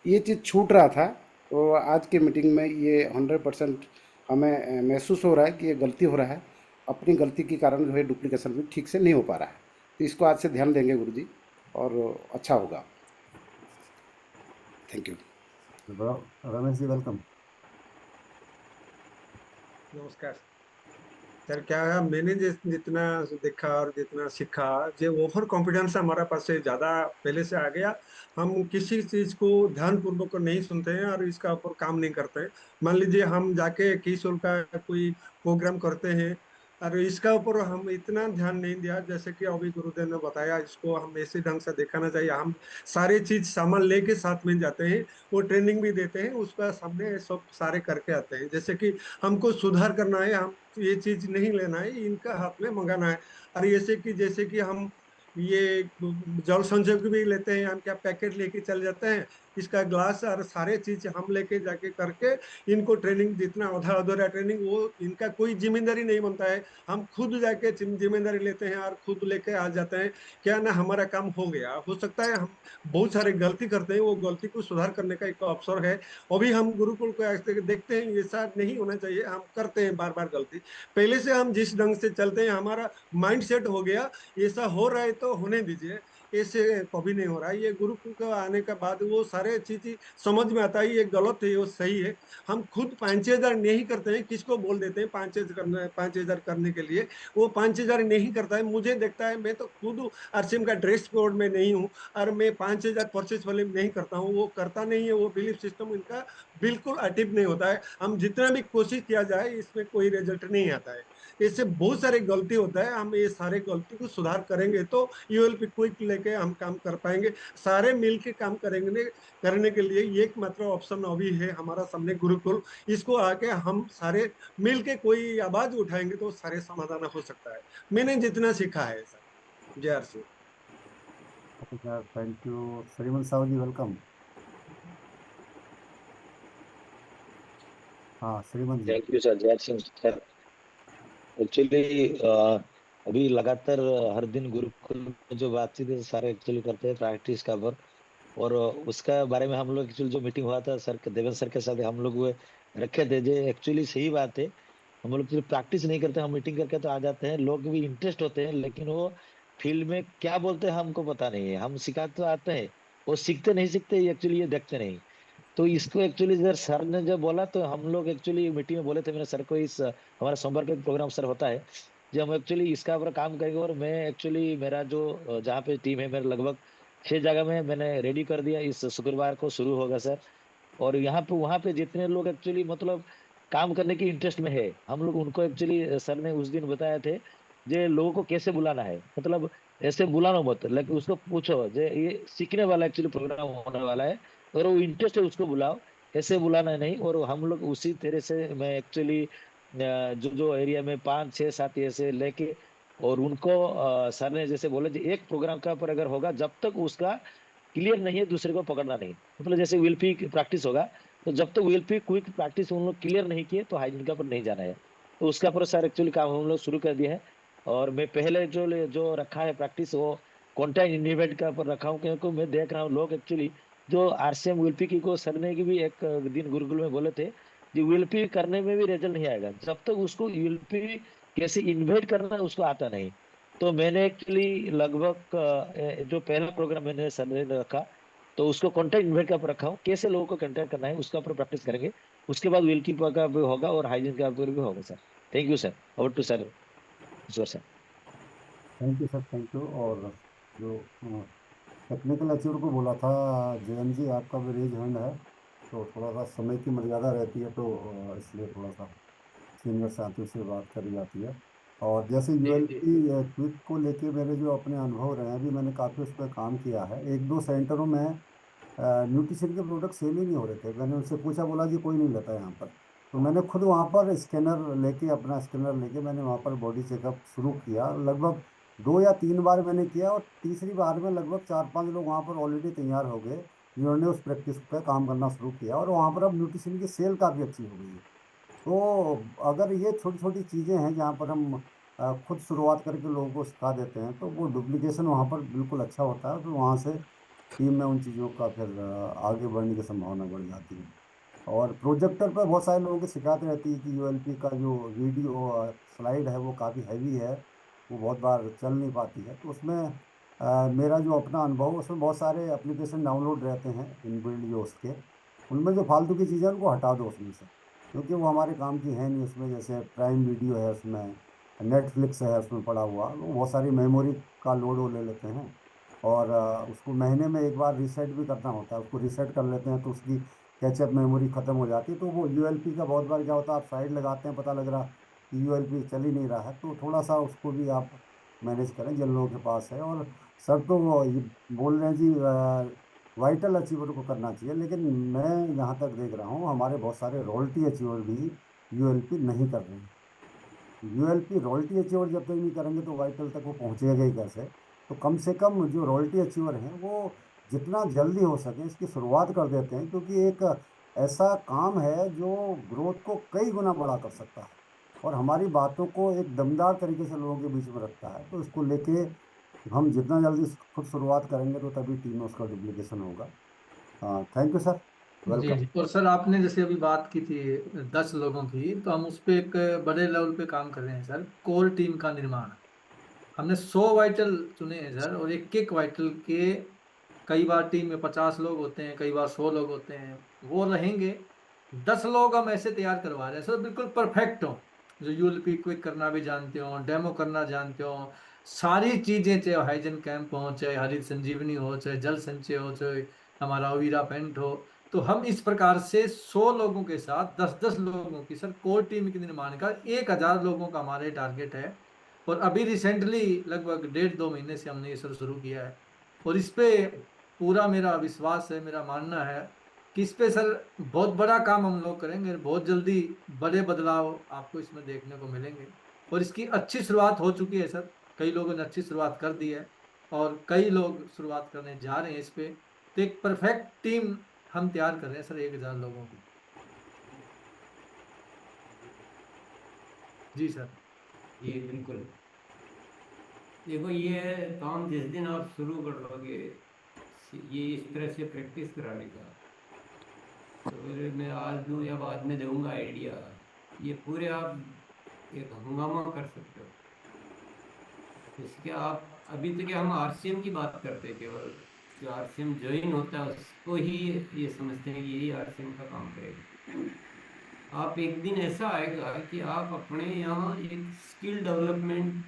ये चीज़ छूट रहा था, तो आज की मीटिंग में ये 100% हमें महसूस हो रहा है कि ये गलती हो रहा है। अपनी गलती के कारण जो है डुप्लीकेशन भी ठीक से नहीं हो पा रहा है। तो इसको आज से ध्यान देंगे गुरुजी, और अच्छा होगा। Thank you. Ramesh ji welcome. नमस्कार सर। क्या है, मैंने जितना देखा और जितना सीखा, जो ओवर कॉन्फिडेंस हमारा पास से ज्यादा पहले से आ गया। हम किसी चीज को ध्यान पूर्वक नहीं सुनते हैं और इसका ऊपर काम नहीं करते हैं। मान लीजिए हम जाके किशोर का कोई प्रोग्राम करते हैं और इसका ऊपर हम इतना ध्यान नहीं दिया, जैसे कि अभी गुरुदेव ने बताया, इसको हम ऐसे ढंग से दिखाना चाहिए। हम सारी चीज सामान लेके साथ में जाते हैं, वो ट्रेनिंग भी देते हैं, उसका सामने सब सारे करके आते हैं। जैसे कि हमको सुधार करना है, हम ये चीज नहीं लेना है, इनका हाथ में मंगाना है। और जैसे कि हम ये जल संचय भी लेते हैं, हम क्या पैकेट लेके चल जाते हैं, इसका ग्लास और सारे चीज हम लेके जाके करके इनको ट्रेनिंग, जितना आधा अधूरा ट्रेनिंग, वो इनका कोई जिम्मेदारी नहीं बनता है। हम खुद जाके जिम्मेदारी लेते हैं और खुद लेके आ जाते हैं। क्या ना, हमारा काम हो गया। हो सकता है हम बहुत सारे गलती करते हैं, वो गलती को सुधार करने का एक अवसर है। अभी हम गुरुकुल को ऐसे देखते हैं, ऐसा नहीं होना चाहिए। हम करते हैं बार बार गलती। पहले से हम जिस ढंग से चलते हैं, हमारा माइंड सेट हो गया, ऐसा हो रहा है तो होने दीजिए, ऐसे कभी नहीं हो रहा है। ये गुरुकुल का आने के बाद वो सारे चीज समझ में आता है, ये गलत है, वो सही है। हम खुद 5,000 नहीं करते हैं, किसको बोल देते हैं 5,000 करने के लिए। वो 5,000 नहीं करता है, मुझे देखता है, मैं तो खुद आरसीएम का ड्रेस कोड में नहीं हूँ और मैं 5,000 परचेज वाले नहीं करता हूँ। वो करता नहीं है, वो बिलीफ सिस्टम इनका बिल्कुल अटिव नहीं होता है। हम जितना भी कोशिश किया जाए, इसमें कोई रिजल्ट नहीं आता है। इससे बहुत सारी गलती होता है। हम ये सारे गलती को सुधार करेंगे तो यूएलपी क्विक लेके हम काम कर पाएंगे। सारे मिल के काम करेंगे, करने के लिए एक मात्र ऑप्शन अभी है हमारा सामने, गुरुकुल। इसको आके हम सारे मिल के कोई आवाज उठाएंगे तो सारे समाधान हो सकता है। मैंने जितना सीखा है sir. Jai RC. Okay sir, thank you. Shrimant Sahu ji welcome. हाँ Shrimant ji. Thank you sir, Jai Singh sir. Actually अभी लगातार हर दिन गुरुकुल में जो बातचीत है सारे एक्चुअली करते हैं प्रैक्टिस का वर्क। और उसका बारे में हम लोग एक्चुअली जो मीटिंग हुआ था सर देवेंद्र सर के साथ हम लोग वो रखे थे, जो एक्चुअली सही बात है। हम लोग सिर्फ प्रैक्टिस नहीं करते, हम मीटिंग करके तो आ जाते हैं, लोग भी इंटरेस्ट होते हैं, लेकिन वो फील्ड में क्या बोलते हैं हमको पता नहीं है। हम सिखाते तो आते हैं, वो सीखते नहीं सीखते एक्चुअली ये देखते नहीं। तो इसको एक्चुअली जब सर ने जब बोला तो हम लोग एक्चुअली मीटिंग में बोले थे, मेरे सर को इस हमारा सोमवार का प्रोग्राम सर होता है, जो हम एक्चुअली इसका ऊपर काम करेंगे। और मैं एक्चुअली मेरा जो जहाँ पे टीम है मेरे लगभग 6 जगह में मैंने रेडी कर दिया, इस शुक्रवार को शुरू होगा सर। और यहाँ पे वहाँ पे जितने लोग एक्चुअली मतलब काम करने की इंटरेस्ट में है, हम लोग उनको एक्चुअली सर ने उस दिन बताया थे जे लोगों को कैसे बुलाना है, मतलब ऐसे बुलाना मत, लेकिन उसको पूछो जे ये सीखने वाला एक्चुअली प्रोग्राम होने वाला है, अगर वो इंटरेस्ट है उसको बुलाओ, ऐसे बुलाना नहीं। और हम लोग उसी तरह से मैं एक्चुअली जो जो एरिया में 5 6 7 ऐसे लेके, और उनको सर ने जैसे बोले कि एक प्रोग्राम का पर अगर होगा जब तक उसका क्लियर नहीं है दूसरे को पकड़ना नहीं, मतलब जैसे विल पी प्रैक्टिस होगा, तो जब तक विल पी क्विक प्रैक्टिस उन लोग क्लियर नहीं किए तो हाइजीन का पर नहीं जाना है। तो उसका पर सर एक्चुअली काम हम लोग शुरू कर दिए हैं। और मैं पहले जो जो रखा है प्रैक्टिस वो कॉन्टेंट इनिवेट का पर रखा हूँ, क्योंकि मैं देख रहा हूँ लोग एक्चुअली जो आरसीएम विलपी की को सर ने की भी एक दिन गुरुकुल में बोले थे कि विलपी करने में भी रिजल्ट नहीं आएगा जब तक उसको विलपी कैसे इन्वेट करना है उसको आता नहीं। तो मैंने एक्चुअली लगभग जो पहला प्रोग्राम मैंने सर ने रखा, तो उसको कंटेंट इन्वेट का पर रखा हूँ, कैसे लोगों को कंटेक्ट करना है उसका ऊपर प्रैक्टिस करेंगे। उसके बाद विल कीपर का भी होगा और हाइजीन का भी होगा sir. Thank you sir. Over to sir, Ishwar sir. Thank you sir, thank you. और जो टेक्निकल अचीवर को बोला था, जयंत जी आपका भी रेज हैंड है, तो थोड़ा सा समय की मर्यादा रहती है, तो इसलिए थोड़ा सा सीनियर साथियों से बात करी जाती है। और जैसे जी जी। यूएलपी क्विक को लेके मेरे जो अपने अनुभव रहे हैं, अभी मैंने काफ़ी उस पर काम किया है। एक दो सेंटरों में न्यूट्रिशन के प्रोडक्ट सेल ही नहीं हो रहे थे। मैंने उनसे पूछा, बोला जी कोई नहीं लेता यहाँ पर। तो मैंने खुद वहाँ पर स्कैनर लेके, अपना स्कैनर लेके मैंने वहाँ पर बॉडी चेकअप शुरू किया। लगभग 2 या 3 बार मैंने किया, और तीसरी बार में लगभग 4 5 लोग वहाँ पर ऑलरेडी तैयार हो गए, जिन्होंने उस प्रैक्टिस पे काम करना शुरू किया, और वहाँ पर अब न्यूट्रिशन की सेल काफ़ी अच्छी हो गई है। तो अगर ये छोटी छोटी चीजें हैं जहाँ पर हम खुद शुरुआत करके लोगों को सिखा देते हैं, तो वो डुप्लीकेशन वहाँ पर बिल्कुल अच्छा होता है, फिर वहाँ से टीम में उन चीज़ों का फिर आगे बढ़ने की संभावना बढ़ जाती है। और प्रोजेक्टर पर बहुत सारे लोगों की शिकायत रहती है कि यूएलपी का जो वीडियो स्लाइड है वो काफ़ी हैवी है, वो बहुत बार चल नहीं पाती है। तो उसमें मेरा जो अपना अनुभव, उसमें बहुत सारे एप्लीकेशन डाउनलोड रहते हैं इनबिल्ड जो उसके, उनमें जो फालतू की चीज़ें हैं उनको हटा दो उसमें से, क्योंकि वो हमारे काम की है नहीं। उसमें जैसे प्राइम वीडियो है, उसमें नेटफ्लिक्स है, उसमें पड़ा हुआ वो बहुत सारी मेमोरी का लोड वो ले लेते हैं। और उसको महीने में एक बार रीसेट भी करना होता है, उसको रीसेट कर लेते हैं तो उसकी कैचअप मेमोरी खत्म हो जाती है। तो वो यूएलपी का बहुत बार क्या होता है, आप साइड लगाते हैं, पता लग रहा कि यूएलपी चल ही नहीं रहा है, तो थोड़ा सा उसको भी आप मैनेज करें जिन लोगों के पास है। और सर तो वो ये बोल रहे हैं जी वाइटल अचीवर को करना चाहिए, लेकिन मैं यहाँ तक देख रहा हूँ हमारे बहुत सारे रॉयल्टी अचीवर भी यूएलपी नहीं कर रहे हैं। यूएलपी रॉयल्टी अचीवर जब तक नहीं करेंगे तो वाइटल तक वो पहुंचेगा ही कैसे। तो कम से कम जो रॉयल्टी अचीवर हैं वो जितना जल्दी हो सके इसकी शुरुआत कर देते हैं, क्योंकि एक ऐसा काम है जो ग्रोथ को कई गुना बड़ा कर सकता है, और हमारी बातों को एक दमदार तरीके से लोगों के बीच में रखता है। तो इसको लेके हम जितना जल्दी खुद शुरुआत करेंगे तो तभी टीम में उसका डुप्लीकेशन होगा। थैंक यू सर, जी वेलकम। जी। और सर आपने जैसे अभी बात की थी 10 लोगों की, तो हम उस पे एक बड़े लेवल पे काम कर रहे हैं सर, कोर टीम का निर्माण। हमने 100 वाइटल चुने हैं सर, और एक एक वाइटल के कई बार टीम में 50 लोग होते हैं, कई बार 100 लोग होते हैं, वो रहेंगे। 10 लोग हम ऐसे तैयार करवा रहे हैं सर, बिल्कुल परफेक्ट हो, जो यूएलपी क्विक करना भी जानते हो, डेमो करना जानते हो, सारी चीजें, चाहे हाइजन कैंप हो, चाहे हरित संजीवनी हो, चाहे जल संचय हो, चाहे हमारा अवीरा पेंट हो। तो हम इस प्रकार से 100 लोगों के साथ 10 10 लोगों की सर कोर टीम के निर्माण का, 1000 लोगों का हमारे टारगेट है। और अभी रिसेंटली लगभग 1.5 2 महीने से हमने ये सर शुरू किया है। और इस पे पूरा मेरा विश्वास है, मेरा मानना है कि इस पे सर बहुत बड़ा काम हम लोग करेंगे, बहुत जल्दी बड़े बदलाव आपको इसमें देखने को मिलेंगे। और इसकी अच्छी शुरुआत हो चुकी है सर, कई लोगों ने अच्छी शुरुआत कर दी है, और कई लोग शुरुआत करने जा रहे हैं इस पे। तो एक परफेक्ट टीम हम तैयार कर रहे हैं सर, 1000 लोगों की। जी सर। जी बिल्कुल। देखो ये काम जिस दिन आप शुरू कर लोगे ये इस तरह से प्रैक्टिस कराने का, तो फिर मैं आज दूँ या बाद में दूंगा आइडिया, ये पूरे आप एक हंगामा कर सकते हो। इसके आप अभी तक हम आरसीएम की बात करते हैं केवल, जो आरसीएम ज्वाइन होता है उसको ही ये समझते हैं कि यही आरसीएम का काम करेगा। आप एक दिन ऐसा आएगा कि आप अपने यहाँ एक स्किल डेवलपमेंट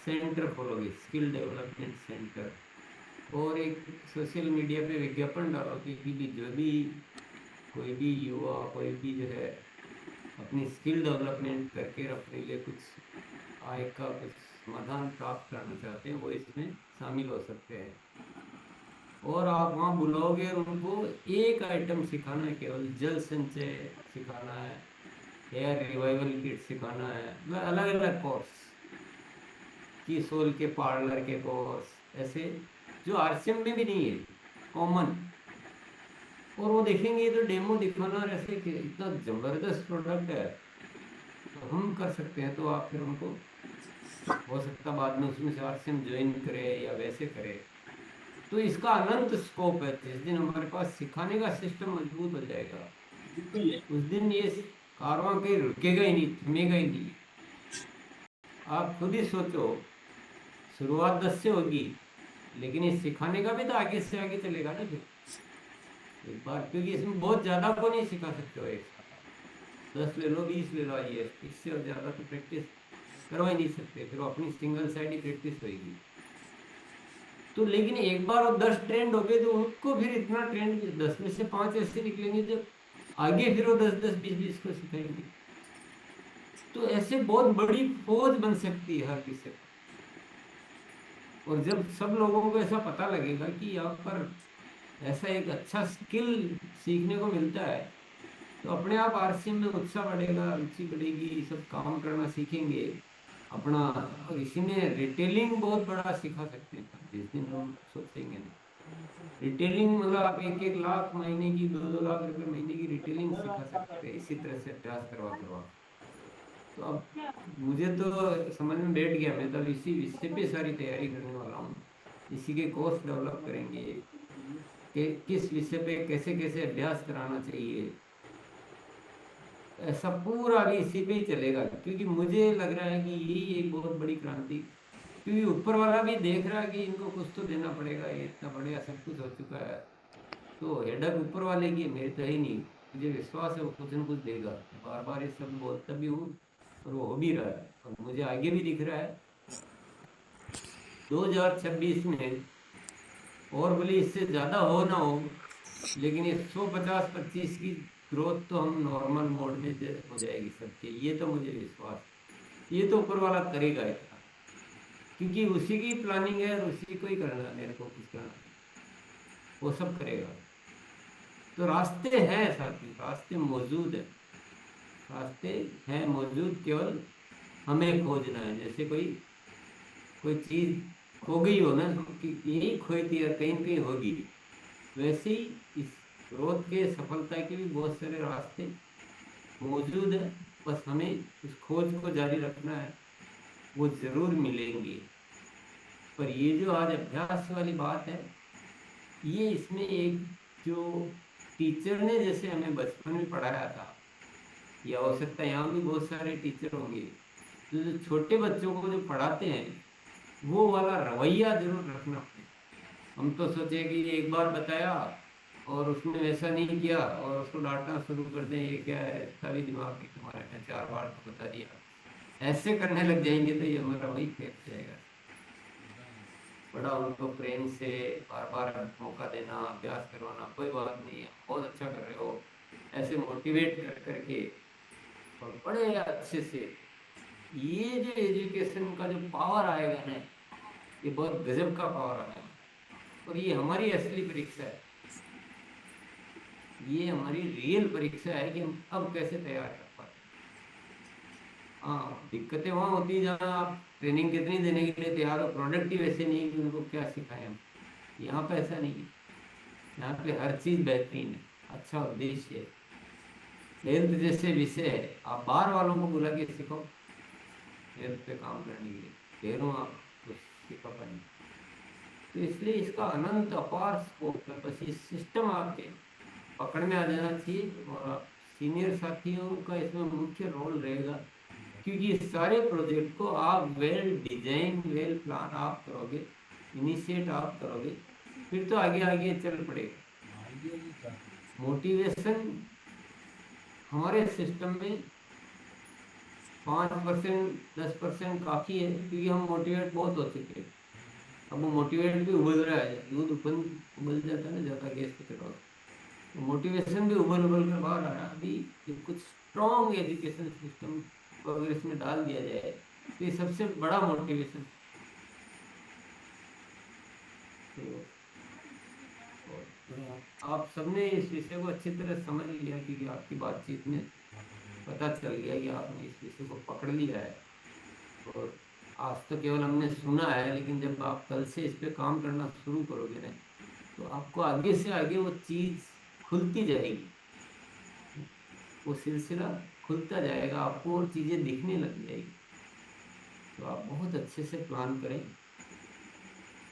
सेंटर खोलोगे, स्किल डेवलपमेंट सेंटर, और एक सोशल मीडिया पे विज्ञापन डालोगे कि भी जो भी कोई भी युवा, कोई भी जो है अपनी स्किल डेवलपमेंट करके अपने लिए कुछ आय का कुछ समाधान प्राप्त करना चाहते हैं, वो इसमें शामिल हो सकते हैं। और आप वहाँ बुलाओगे और उनको एक आइटम सिखाना है, केवल जल संचय सिखाना है, एयर रिवाइवल किट सिखाना है, मतलब अलग अलग कोर्स, की सोल के पार्लर के कोर्स, ऐसे जो आरसीएम में भी नहीं है, कॉमन। और वो देखेंगे तो डेमो दिखाना और ऐसे कि इतना जबरदस्त प्रोडक्ट है तो हम कर सकते हैं, तो आप फिर उनको हो सकता बाद में उसमें से आरसीएम ज्वाइन करे या वैसे करे। तो इसका अनंत स्कोप है। जिस दिन हमारे पास सिखाने का सिस्टम मजबूत हो जाएगा उस दिन ये कारवां कहीं रुकेगा ही नहीं, थमेगा ही नहीं। आप खुद ही सोचो, शुरुआत 10 से होगी, लेकिन ये सिखाने का भी तो आगे से आगे चलेगा ना फिर एक बार, क्योंकि इसमें बहुत ज़्यादा को नहीं सिखा सकते हो एक साथ। 10 ले लो, 20 ले लो, आइए, इससे और ज़्यादा तो प्रैक्टिस करवा ही नहीं सकते, फिर वो अपनी सिंगल साइड ही प्रैक्टिस होगी। तो लेकिन एक बार वो 10 ट्रेंड हो गए तो उनको फिर इतना ट्रेंड, 10 में से 5 ऐसे निकलेंगे जब आगे फिर वो 10-10, 20-20 को सिखाएंगे। तो ऐसे बहुत बड़ी फौज बन सकती है हर किसी को। और जब सब लोगों को ऐसा पता लगेगा कि यहाँ पर ऐसा एक अच्छा स्किल सीखने को मिलता है, तो अपने आप आरसीएम में उत्साह बढ़ेगा, रुचि बढ़ेगी, सब काम करना सीखेंगे अपना। और इसी में रिटेलिंग बहुत बड़ा सिखा सकते हैं जिस दिन हम सोचेंगे ना। रिटेलिंग मतलब आप 1-1 लाख महीने की, 2-2 लाख रुपए महीने की रिटेलिंग सिखा सकते हैं इसी तरह से अभ्यास करवा करवा। तो अब मुझे तो समझ में बैठ गया, मैं तो इसी विषय पे सारी तैयारी करने वाला हूँ। इसी के कोर्स डेवलप करेंगे कि किस विषय पे कैसे कैसे अभ्यास कराना चाहिए, ऐसा पूरा अभी इसी पे ही चलेगा। क्योंकि मुझे लग रहा है कि यही एक बहुत बड़ी क्रांति, क्योंकि ऊपर वाला भी देख रहा है कि इनको कुछ तो देना पड़ेगा, ये इतना बढ़िया सब कुछ हो चुका है, तो हेडक ऊपर वाले की, मेरे तो ही नहीं। मुझे विश्वास है वो कुछ न कुछ देगा। बार बार ये सब बोलता भी हूँ और वो हो भी रहा है, और मुझे आगे भी दिख रहा है 2026 में, और बोले इससे ज़्यादा हो ना हो, लेकिन ये 150-25 की ग्रोथ तो हम नॉर्मल मोड में हो जाएगी सबके, ये तो मुझे विश्वास है। ये तो ऊपर वाला करेगा इतना, क्योंकि उसी की प्लानिंग है और उसी को ही करना है, मेरे को कुछ करना नहीं, वो सब करेगा। तो रास्ते हैं साथी, रास्ते मौजूद है, रास्ते हैं मौजूद, केवल हमें खोजना है। जैसे कोई चीज़ खो गई हो ना, कि यही खोई थी या कहीं कहीं होगी, वैसे ही इस ग्रोथ के, सफलता के भी बहुत सारे रास्ते मौजूद है। बस हमें उस खोज को जारी रखना है, वो जरूर मिलेंगे। पर ये जो आज अभ्यास वाली बात है, ये इसमें एक जो टीचर ने जैसे हमें बचपन में पढ़ाया था, या हो सकता है यहाँ भी बहुत सारे टीचर होंगे जो छोटे बच्चों को जो पढ़ाते हैं, वो वाला रवैया जरूर रखना पड़ेगा। हम तो सोचे कि एक बार बताया और उसने वैसा नहीं किया और उसको डांटना शुरू कर दें, ये क्या है, सारी दिमाग की तुम्हारे ने 4 बार तो बता दिया, ऐसे करने लग जाएंगे तो ये हमारा वही फेंक जाएगा। बड़ा उनको प्रेम से बार बार मौका देना, अभ्यास करवाना, कोई बात नहीं है, बहुत अच्छा कर रहे हो, ऐसे मोटिवेट कर करके, और बड़े अच्छे से। ये जो एजुकेशन का जो पावर आएगा ना, ये बहुत गजब का पावर आएगा। और ये हमारी असली परीक्षा है, ये हमारी रियल परीक्षा है कि हम अब कैसे तैयार कर पाते हैं। हाँ, दिक्कतें वहाँ होती है जहाँ आप ट्रेनिंग कितनी देने के लिए तैयार हो, प्रोडक्टिव ऐसे नहीं कि उनको क्या सिखाएं हम। यहाँ पे ऐसा नहीं है, यहाँ पे हर चीज़ बेहतरीन है, अच्छा उद्देश्य है। हेल्थ जैसे विषय है, आप बाहर वालों को बुला के सिखाओ हेल्थ पे काम करने के लिए, ढेरों आप कुछ सिखा पाएंगे। तो इसलिए इसका अनंत अपार स्कोप है। बस इस सिस्टम आपके पकड़ में आ जाना चाहिए, और सीनियर साथियों का इसमें मुख्य रोल रहेगा, क्योंकि इस सारे प्रोजेक्ट को आप वेल डिजाइन, वेल प्लान आप करोगे, इनिशिएट आप करोगे, फिर तो आगे आगे चल पड़ेगा। मोटिवेशन हमारे सिस्टम में 5% 10% काफ़ी है, क्योंकि हम मोटिवेट बहुत हो चुके हैं। अब वो मोटिवेट भी उबल रहा है, दूध उबल जाता है ना ज़्यादा गैस पे चढ़ाओ, तो मोटिवेशन भी उबल उबल कर बाहर आ रहा है। अभी जो कुछ स्ट्रॉन्ग एजुकेशन सिस्टम को अगर इसमें डाल दिया जाए तो ये सबसे बड़ा मोटिवेशन। तो आप सबने इस विषय को अच्छी तरह समझ लिया, क्योंकि आपकी बातचीत में पता चल गया कि आपने इस विषय को पकड़ लिया है। और आज तो केवल हमने सुना है, लेकिन जब आप कल से इस पे काम करना शुरू करोगे ना, तो आपको आगे से आगे वो चीज़ खुलती जाएगी, वो सिलसिला खुलता जाएगा, आपको और चीज़ें दिखने लग जाएगी। तो आप बहुत अच्छे से प्लान करें।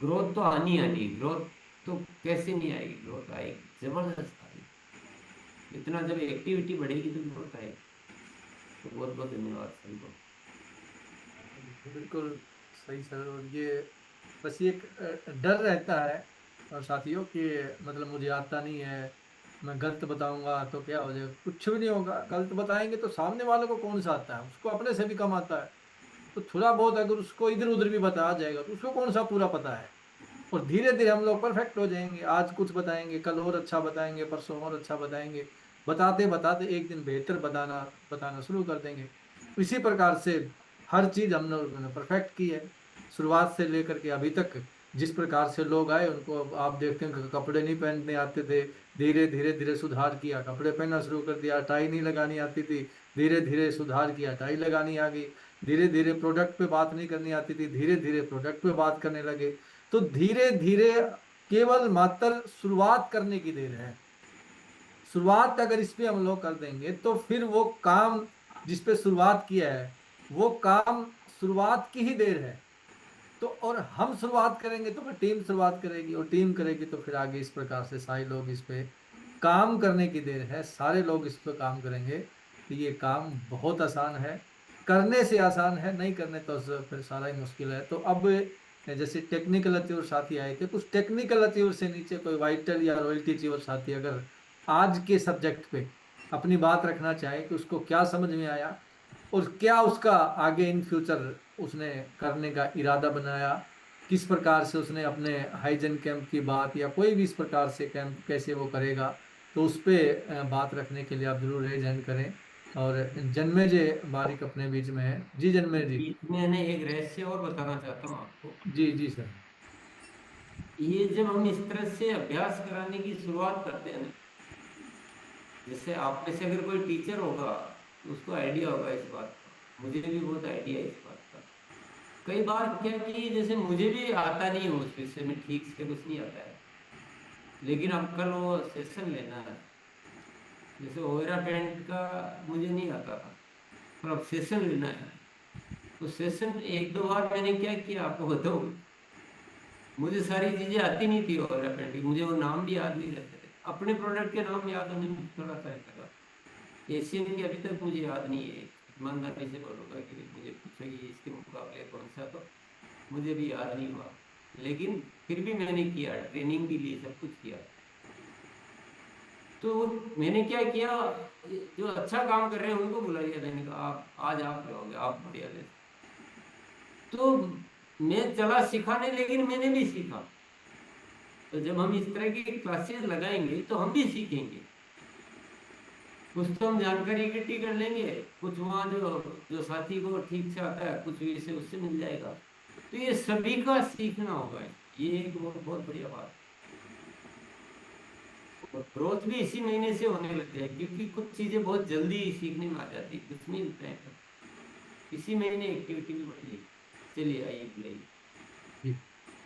ग्रोथ तो आनी आनी, ग्रोथ तो कैसे नहीं आएगी, ग्रोथ आएगी, जबरदस्त आएगी। इतना जब एक्टिविटी बढ़ेगी तो ग्रोथ आएगी। तो बहुत बहुत धन्यवाद सभी को। बिल्कुल सही सर। और ये बस ये एक डर रहता है और साथियों कि मतलब मुझे आता नहीं है, मैं गलत बताऊंगा तो क्या हो जाएगा। कुछ भी नहीं होगा, गलत बताएंगे तो सामने वाले को कौन सा आता है, उसको अपने से भी कम आता है। तो थोड़ा बहुत अगर उसको इधर उधर भी बताया जाएगा तो उसको कौन सा पूरा पता है। और धीरे धीरे हम लोग परफेक्ट हो जाएंगे। आज कुछ बताएंगे, कल और अच्छा बताएंगे, परसों और अच्छा बताएंगे। बताते बताते एक दिन बेहतर बताना शुरू कर देंगे। इसी प्रकार से हर चीज हम लोगों ने परफेक्ट की है, शुरुआत से लेकर के अभी तक। जिस प्रकार से लोग आए उनको अब आप देखते हैं कि कपड़े नहीं पहनने आते थे, धीरे धीरे धीरे सुधार किया, कपड़े पहनना शुरू कर दिया। टाई नहीं लगानी आती थी, धीरे धीरे सुधार किया, टाई लगानी आ गई। धीरे धीरे प्रोडक्ट पे बात नहीं करनी आती थी, धीरे धीरे प्रोडक्ट पे बात करने लगे। तो धीरे धीरे केवल मात्र शुरुआत करने की देर है। शुरुआत अगर इस पे हम लोग कर देंगे तो फिर वो काम जिस पे शुरुआत किया है वो काम शुरुआत की ही देर है। तो और हम शुरुआत करेंगे तो फिर टीम शुरुआत करेगी, और टीम करेगी तो फिर आगे इस प्रकार से सारे लोग इस पे काम करने की देर है। सारे लोग इस पे काम करेंगे तो ये काम बहुत आसान है, करने से आसान है, नहीं करने तो फिर सारा ही मुश्किल है। तो अब जैसे टेक्निकल अचीवर साथी आए थे, कुछ टेक्निकल अचीवर से नीचे कोई वाइटल या रॉयल्टी अचीवर साथी अगर आज के सब्जेक्ट पे अपनी बात रखना चाहे कि उसको क्या समझ में आया और क्या उसका आगे इन फ्यूचर उसने करने का इरादा बनाया, किस प्रकार से उसने अपने हाइजन कैंप की बात या कोई भी इस प्रकार से कैंप कैसे वो करेगा, तो उस पर बात रखने के लिए आप जरूर रेज हैंड करें। और जन्मे जे बारिक अपने बीच में है। जी जन्मे जी। बीच में मैंने एक रहस्य और बताना चाहता हूँ आपको। जी जी सर। ये जब हम इस तरह से अभ्यास कराने की शुरुआत करते हैं ना, जैसे आप में से अगर कोई टीचर होगा तो उसको आइडिया होगा इस बात का, मुझे भी बहुत आइडिया है इस बात का। कई बार क्या कि जैसे मुझे भी आता नहीं है उस विषय में, ठीक से कुछ नहीं आता है, लेकिन अब कल वो सेशन लेना है। जैसे ओयरा पेंट का मुझे नहीं आता था, पर अब सेशन लेना है। तो सेशन एक दो बार मैंने क्या किया आपको बताऊँ, मुझे सारी चीज़ें आती नहीं थी ओयरा पेंट की, मुझे वो नाम भी याद नहीं रहते थे, अपने प्रोडक्ट के नाम याद होने में थोड़ा टाइम लगा। एशियन की अभी तक मुझे याद नहीं है, ईमानदारी से बोलूँगा कि मुझे पूछेगी इसके मुकाबले कौन सा, तो मुझे भी याद नहीं हुआ। लेकिन फिर भी मैंने किया, ट्रेनिंग भी ली, सब कुछ किया। तो मैंने क्या किया, जो अच्छा काम कर रहे हैं उनको बुलाया, मैंने कहा आप आज आप रहोगे, आप बढ़िया ले। तो मैं चला सिखाने, लेकिन मैंने भी सीखा। तो जब हम इस तरह की क्लासेस लगाएंगे तो हम भी सीखेंगे, कुछ तो हम जानकारी इकट्ठी कर लेंगे, कुछ वहाँ जो साथी को ठीक से आता है कुछ भी से उससे मिल जाएगा। तो ये सभी का सीखना होगा, ये एक बहुत बहुत बढ़िया बात। और ग्रोथ भी इसी महीने से होने लग जाए, क्योंकि कुछ चीजें बहुत जल्दी सीखने में आ जाती है, कुछ नहीं मिलता है। इसी महीने एक्टिविटी भी बढ़ जाएगी। चलिए आइए बुलाइए। जी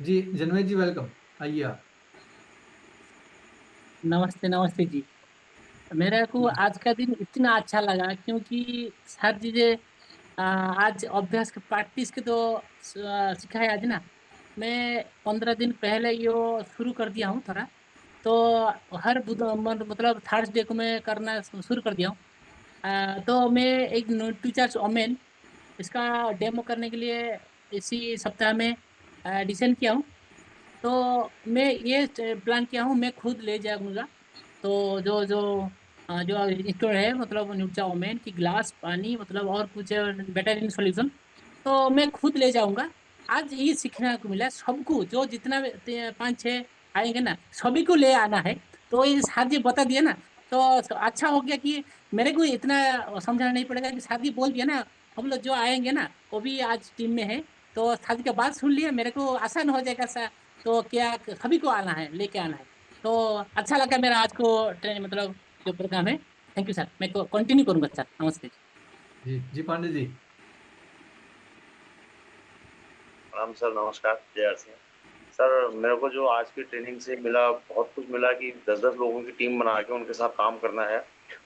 जी जन्मे जी वेलकम, आइए आप। नमस्ते नमस्ते जी। मेरे को आज का दिन इतना अच्छा लगा क्योंकि हर चीजें आज अभ्यास के प्रैक्टिस के तो सिखाया आज ना। मैं 15 दिन पहले यो शुरू कर दिया हूँ थोड़ा। तो हर मतलब थर्सडे को मैं करना शुरू कर दिया हूँ। तो मैं एक टीचर्स ओमेन इसका डेमो करने के लिए इसी सप्ताह में डिसाइड किया हूँ। तो मैं ये प्लान किया हूँ, मैं खुद ले जाऊंगा। तो जो जो जो स्टोर है, मतलब न्यूट्रा ओमेन की ग्लास पानी, मतलब और कुछ बेटर इन सोल्यूशन, तो मैं खुद ले जाऊंगा। आज ये सीखने को मिला सबको, जो जितना भी 5-6 आएंगे ना, सभी को ले आना है। तो ये साथ जी बता दिया ना, तो अच्छा हो गया कि मेरे को इतना समझाना नहीं पड़ेगा कि साथ जी बोल दिया ना, हम लोग जो आएंगे ना वो भी आज टीम में है। तो साथ जी का बात सुन लिया, मेरे को आसान हो जाएगा सा। तो क्या सभी को आना है, लेके आना है। तो अच्छा लगा मेरा आज को ट्रेन, मतलब जो प्रोग्राम है। थैंक यू सर, मैं कंटिन्यू करूंगा सर। नमस्ते। जी पांडे जी। राम सर, नमस्कार। जय सिंह सर। मेरे को जो आज की ट्रेनिंग से मिला, बहुत कुछ मिला कि 10-10 लोगों की टीम बना के उनके साथ काम करना है।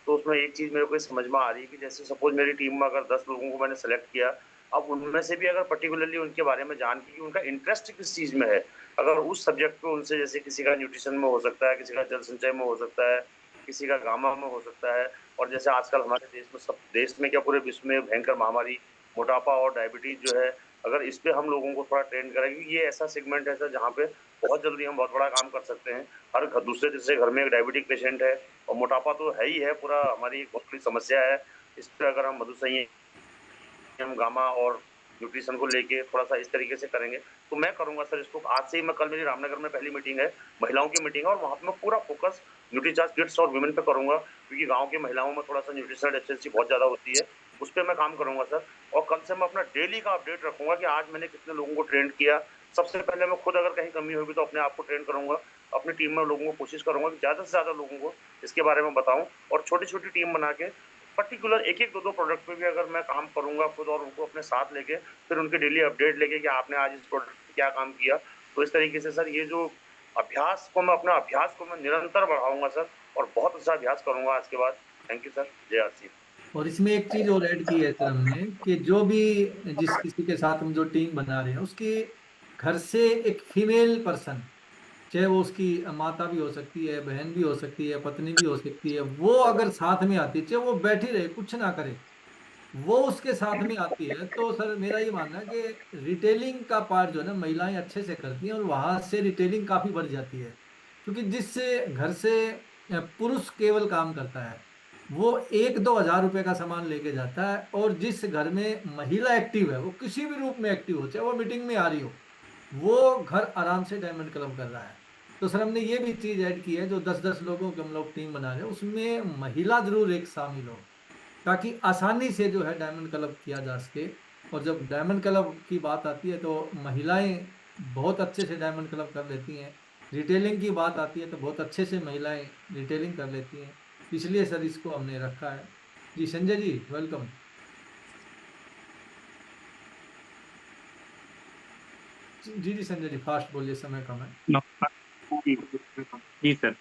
तो उसमें एक चीज़ मेरे को समझ में आ रही है कि जैसे सपोज मेरी टीम में अगर 10 लोगों को मैंने सेलेक्ट किया, अब उनमें से भी अगर पर्टिकुलरली उनके बारे में जान के कि उनका इंटरेस्ट किस चीज़ में है, अगर उस सब्जेक्ट पे उनसे, जैसे किसी का न्यूट्रिशन में हो सकता है, किसी का जल संचय में हो सकता है, किसी का गामा में हो सकता है, और जैसे आजकल हमारे देश में, सब देश में क्या पूरे विश्व में भयंकर महामारी मोटापा और डायबिटीज जो है, अगर इस पे हम लोगों को थोड़ा ट्रेन करें, क्योंकि ये ऐसा सेगमेंट है सर जहाँ पे बहुत जल्दी हम बहुत बड़ा काम कर सकते हैं। हर दूसरे तीसरे घर में एक डायबिटिक पेशेंट है, और मोटापा तो है ही है, पूरा हमारी एक बहुत बड़ी समस्या है। इस पर अगर हम मधुसंयम, गामा और न्यूट्रिशन को लेके थोड़ा सा इस तरीके से करेंगे तो मैं करूंगा सर इसको। आज से ही मैं, कल मेरी रामनगर में पहली मीटिंग है, महिलाओं की मीटिंग है, और वहाँ पे मैं पूरा फोकस न्यूट्रीचार्ज किड्स और वुमेन पे करूंगा, क्योंकि गाँव की महिलाओं में थोड़ा सा न्यूट्रिशनल डेफिशिएंसी बहुत ज़्यादा होती है। उस पर मैं काम करूंगा सर। और कल से मैं अपना डेली का अपडेट रखूंगा कि आज मैंने कितने लोगों को ट्रेन किया। सबसे पहले मैं खुद, अगर कहीं कमी होगी तो अपने आप को ट्रेन करूंगा, अपनी टीम में लोगों को कोशिश करूंगा कि ज़्यादा से ज़्यादा लोगों को इसके बारे में बताऊं, और छोटी छोटी टीम बना के पर्टिकुलर एक एक दो दो प्रोडक्ट पे भी अगर मैं काम करूंगा खुद, और उनको अपने साथ लेके फिर उनके डेली अपडेट लेके कि आपने आज इस प्रोडक्ट पे क्या काम किया। तो इस तरीके से सर ये जो अभ्यास को मैं, अपना अभ्यास को मैं निरंतर बढ़ाऊंगा सर, और बहुत अच्छा अभ्यास करूंगा आज के बाद। Thank you sir. जय आसिफ। और इसमें एक चीज और ऐड की है सर हमने, कि जो भी जिस किसी के साथ हम जो टीम बना रहे हैं, उसके घर से एक फीमेल पर्सन, चाहे वो उसकी माता भी हो सकती है, बहन भी हो सकती है, पत्नी भी हो सकती है, वो अगर साथ में आती है, चाहे वो बैठी रहे कुछ ना करे, वो उसके साथ में आती है, तो सर मेरा ये मानना है कि रिटेलिंग का पार्ट जो है ना, महिलाएं अच्छे से करती हैं, और वहां से रिटेलिंग काफी बढ़ जाती है। क्योंकि जिससे घर से पुरुष केवल काम करता है, वो 1-2 हज़ार रुपए का सामान लेके जाता है, और जिस घर में महिला एक्टिव है, वो किसी भी रूप में एक्टिव हो, चाहे वो मीटिंग में आ रही हो, वो घर आराम से डायमंड क्लब कर रहा है। तो सर हमने ये भी चीज ऐड की है, जो 10-10 लोगों की हम लोग टीम बना रहे हैं, उसमें महिला जरूर एक शामिल हो, ताकि आसानी से जो है डायमंड क्लब किया जा सके। और जब डायमंड क्लब की बात आती है तो महिलाएं बहुत अच्छे से डायमंड क्लब कर लेती हैं, रिटेलिंग की बात आती है तो बहुत अच्छे से महिलाएं रिटेलिंग कर लेती हैं। इसलिए सर इसको हमने रखा है। जी संजय जी, वेलकम। जी संजय जी, फास्ट बोलिए, समय कम है। नमस्कार जी। जी सर,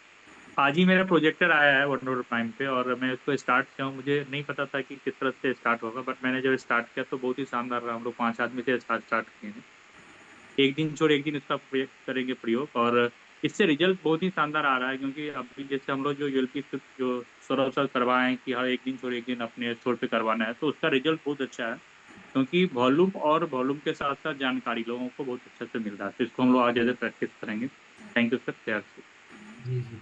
आज ही मेरा प्रोजेक्टर आया है वंडर प्राइम पे, और मैं उसको स्टार्ट किया हूँ। मुझे नहीं पता था कि किस तरह से स्टार्ट होगा, बट मैंने जब स्टार्ट किया तो बहुत ही शानदार रहा। हम लोग 5 आदमी से स्टार्ट किए हैं। एक दिन छोड़ एक दिन इसका करेंगे प्रयोग, और इससे रिजल्ट बहुत ही शानदार आ रहा है। क्योंकि अभी जैसे हम लोग जो यूएलपी जो सौरभ सर करवाएं कि हर एक दिन छोड़ एक दिन अपने स्टोर पे करवाना है, तो उसका रिजल्ट बहुत अच्छा है। क्योंकि वॉल्यूम और वॉल्यूम के साथ साथ जानकारी लोगों को बहुत अच्छे से मिल रहा है। तो इसको हम लोग आज प्रैक्टिस करेंगे। Thank you sir. प्यार से। जी।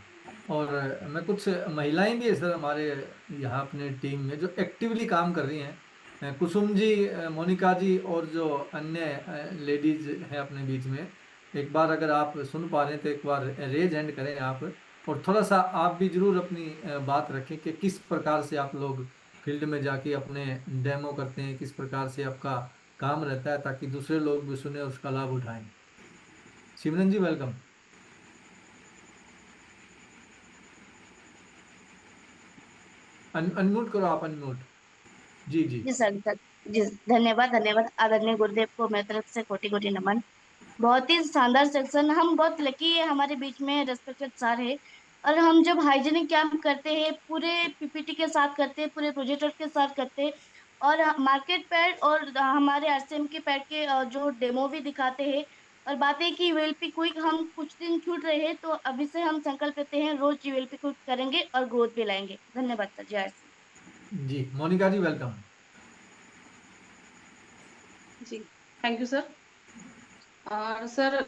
और मैं कुछ महिलाएं भी है सर हमारे यहाँ अपने टीम में, जो एक्टिवली काम कर रही हैं। कुसुम जी, मोनिका जी, और जो अन्य लेडीज हैं अपने बीच में, एक बार अगर आप सुन पा रहे हैं तो एक बार रेज हैंड करें आप। और थोड़ा सा आप भी जरूर अपनी बात रखें कि किस प्रकार से आप लोग फील्ड में जाके अपने डेमो करते हैं, किस प्रकार से आपका काम रहता है, ताकि दूसरे लोग भी सुने और उसका लाभ उठाएं। सिमरन जी, वेलकम। अनम्यूट करो आप, अनम्यूट। जी जी सर, जी धन्यवाद धन्यवाद। आदरणीय गुरुदेव को मेरी तरफ से कोटि कोटि नमन। बहुत ही शानदार सेक्शन। हम बहुत लकी है, हमारे बीच में रेस्पेक्टेड सर है। और हम जब हाइजीनिक कैंप करते हैं, पूरे पीपीटी के साथ करते हैं, पूरे प्रोजेक्टर के साथ करते हैं, और मार्केट पैड और हमारे आरसीएम के पैड के जो डेमो भी दिखाते हैं। और बात है कि यूएलपी क्विक हम कुछ दिन छूट रहे हैं, तो अभी से हम संकल्प लेते हैं, रोज यूएलपी क्विक करेंगे और ग्रोथ भी लाएंगे। धन्यवाद सर। जय श्री। जी मोनिका जी, वेलकम। जी थैंक यू सर। और सर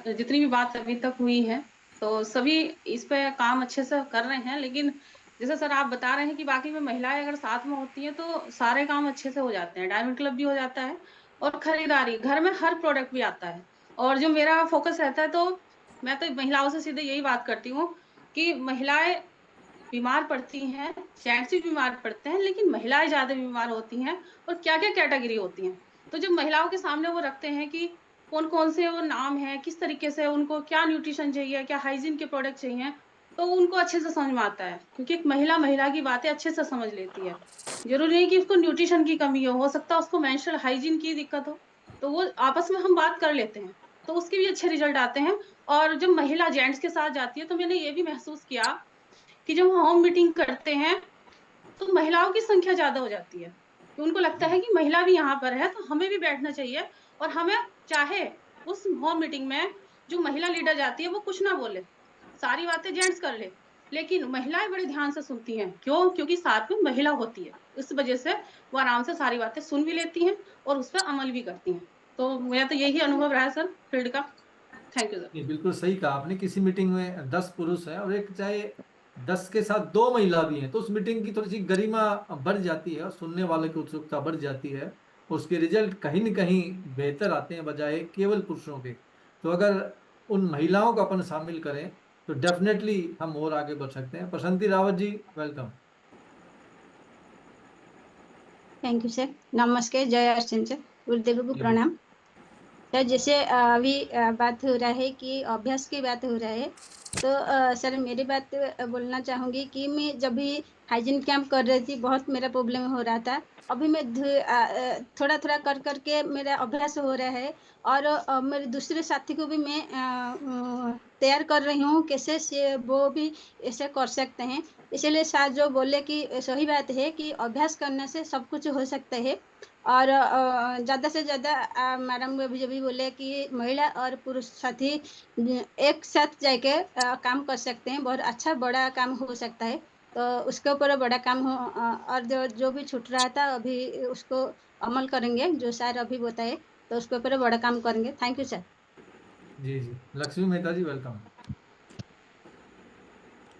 जितनी भी बात अभी तक हुई है तो सभी इस पे काम अच्छे से कर रहे हैं, लेकिन जैसे सर आप बता रहे हैं कि बाकी में महिलाएं अगर साथ में होती हैं तो सारे काम अच्छे से हो जाते हैं, डायमंड क्लब भी हो जाता है और खरीदारी घर में हर प्रोडक्ट भी आता है। और जो मेरा फोकस रहता है तो मैं तो महिलाओं से सीधे यही बात करती हूँ कि महिलाएं बीमार पड़ती हैं, जेंट्स भी बीमार पड़ते हैं, लेकिन महिलाएं ज्यादा बीमार होती हैं और क्या क्या कैटेगरी होती हैं। तो जब महिलाओं के सामने वो रखते हैं कि कौन कौन से वो नाम है, किस तरीके से उनको क्या न्यूट्रिशन चाहिए, क्या हाइजीन के प्रोडक्ट चाहिए, तो उनको अच्छे से समझ में आता है, क्योंकि एक महिला की बातें अच्छे से समझ लेती है। जरूरी नहीं कि उसको न्यूट्रिशन की कमी हो सकता है उसको मेंस्ट्रुअल हाइजीन की दिक्कत हो, तो वो आपस में हम बात कर लेते हैं, तो उसके भी अच्छे रिजल्ट आते हैं। और जब महिला जेंट्स के साथ जाती है तो मैंने ये भी महसूस किया कि जब हम होम मीटिंग करते हैं तो महिलाओं की संख्या ज्यादा हो जाती है, कि उनको लगता है कि महिला भी यहाँ पर है तो हमें भी बैठना चाहिए, और हमें चाहे उस होम मीटिंग में जो महिला लीडर जाती है वो कुछ ना बोले, सारी बातें जेंट्स कर ले, लेकिन महिलाएं बड़े ध्यान से सुनती हैं। क्यों? क्योंकि साथ में महिला होती है, इस वजह से वो आराम से सारी बातें सुन भी लेती हैं और उस पर अमल भी करती हैं। तो मेरा तो यही अनुभव रहा है सर फील्ड का। Thank you sir. नहीं, बिल्कुल सही कहा आपने। किसी मीटिंग में 10 पुरुष हैं और एक चाहे 10 के साथ 2 महिला भी हैं तो उस मीटिंग की थोड़ी सी गरिमा बढ़ जाती है और सुनने वाले की उत्सुकता बढ़ जाती है। उसके रिजल्ट कहीं न कहीं बेहतर आते हैं बजाय केवल पुरुषों के। तो अगर उन महिलाओं को अपन शामिल करें तो डेफिनेटली हम और आगे बढ़ सकते हैं। Prashanti Rawat ji, welcome. Thank you sir. नमस्कार, जय अर्चन सर, गुरुदेव को जी प्रणाम। सर जैसे अभी बात हो रहा है कि अभ्यास की बात हो रहा है, तो सर मेरी बात बोलना चाहूँगी कि मैं जब भी हाइजीन कैंप कर रही थी बहुत मेरा प्रॉब्लम हो रहा था। अभी मैं थोड़ा थोड़ा कर करके मेरा अभ्यास हो रहा है और मेरे दूसरे साथी को भी मैं तैयार कर रही हूँ कैसे से वो भी ऐसे कर सकते हैं। इसीलिए सर जो बोले कि सही बात है कि अभ्यास करने से सब कुछ हो सकता है। और ज़्यादा से ज़्यादा मैडम अभी जो भी बोले कि महिला और पुरुष साथी एक साथ जाके काम कर सकते हैं, बहुत अच्छा बड़ा काम हो सकता है। तो उसके ऊपर बड़ा काम हो और जो जो भी छूट रहा था अभी उसको अमल करेंगे जो सर अभी बताए, तो उसके ऊपर बड़ा काम करेंगे। Thank you sir. जी जी, Lakshmi Mehta ji, welcome.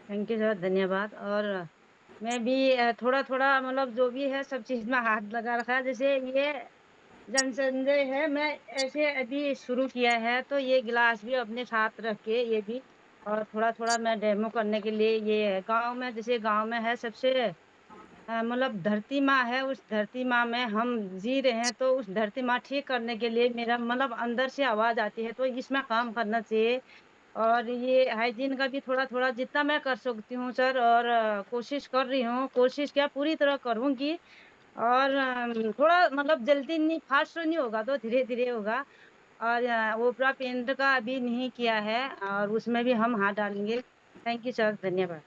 Thank you sir, धन्यवाद। और मैं भी थोड़ा थोड़ा मतलब जो भी है सब चीज में हाथ लगा रखा है। जैसे ये जन संजय है, मैं ऐसे अभी शुरू किया है तो ये गिलास भी अपने साथ रख के ये भी, और थोड़ा थोड़ा मैं डेमो करने के लिए ये गांव में, जैसे गांव में है सबसे मतलब धरती माँ है, उस धरती माँ में हम जी रहे हैं, तो उस धरती माँ ठीक करने के लिए मेरा मतलब अंदर से आवाज आती है, तो इसमें काम करना चाहिए। और ये हाइजीन का भी थोड़ा थोड़ा जितना मैं कर सकती हूँ सर, और कोशिश कर रही हूँ, कोशिश क्या पूरी तरह करूँगी। और थोड़ा मतलब जल्दी नहीं, फास्ट नहीं होगा तो धीरे धीरे होगा। और ओपरा पेंट का अभी नहीं किया है और उसमें भी हम हाथ डालेंगे। थैंक यू सर, धन्यवाद।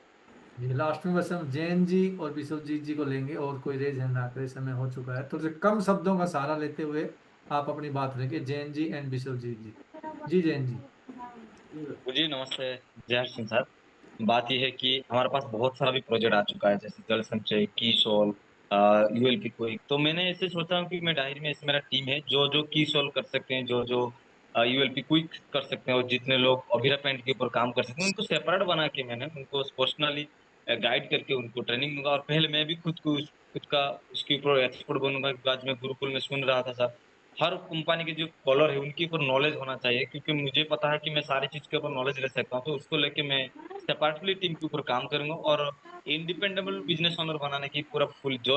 जी, लास्ट में बस हम जैन जी और विश्वजीत जी को लेंगे और कोई रेज हैंड ना करे, समय हो चुका है। थोड़े से कम शब्दों का सहारा लेते हुए आप अपनी बात रखें, जैन जी एंड विश्वजीत जी। जी जैन जी। जी नमस्ते जय सिंह सर। बात यह है कि हमारे पास बहुत सारा भी प्रोजेक्ट आ चुका है, जैसे जल संचय, कीसोल, यूएलपी क्विक। तो मैंने ऐसे सोचा हूँ कि मैं डायरी में, ऐसे मेरा टीम है जो जो कीसोल कर सकते हैं, जो जो यूएलपी क्विक कर सकते हैं, और जितने लोग अभिरा पेंट के ऊपर काम कर सकते हैं उनको सेपरेट बना के मैंने उनको पर्सनली गाइड करके उनको ट्रेनिंग दूंगा। और पहले मैं भी खुद का उसके ऊपर एक्सपर्ट बनूंगा। आज मैं गुरुकुल में सुन रहा था सर, हर कंपनी के जो कॉलर है उनके ऊपर नॉलेज होना चाहिए, क्योंकि मुझे पता है कि मैं सारी चीज के ऊपर नॉलेज ले सकता हूँ। तो उसको लेके मैं सेपरेटली टीम के ऊपर काम करूंगा और इंडिपेंडेबल बिजनेस ओनर बनाने की पूरा फुल जोर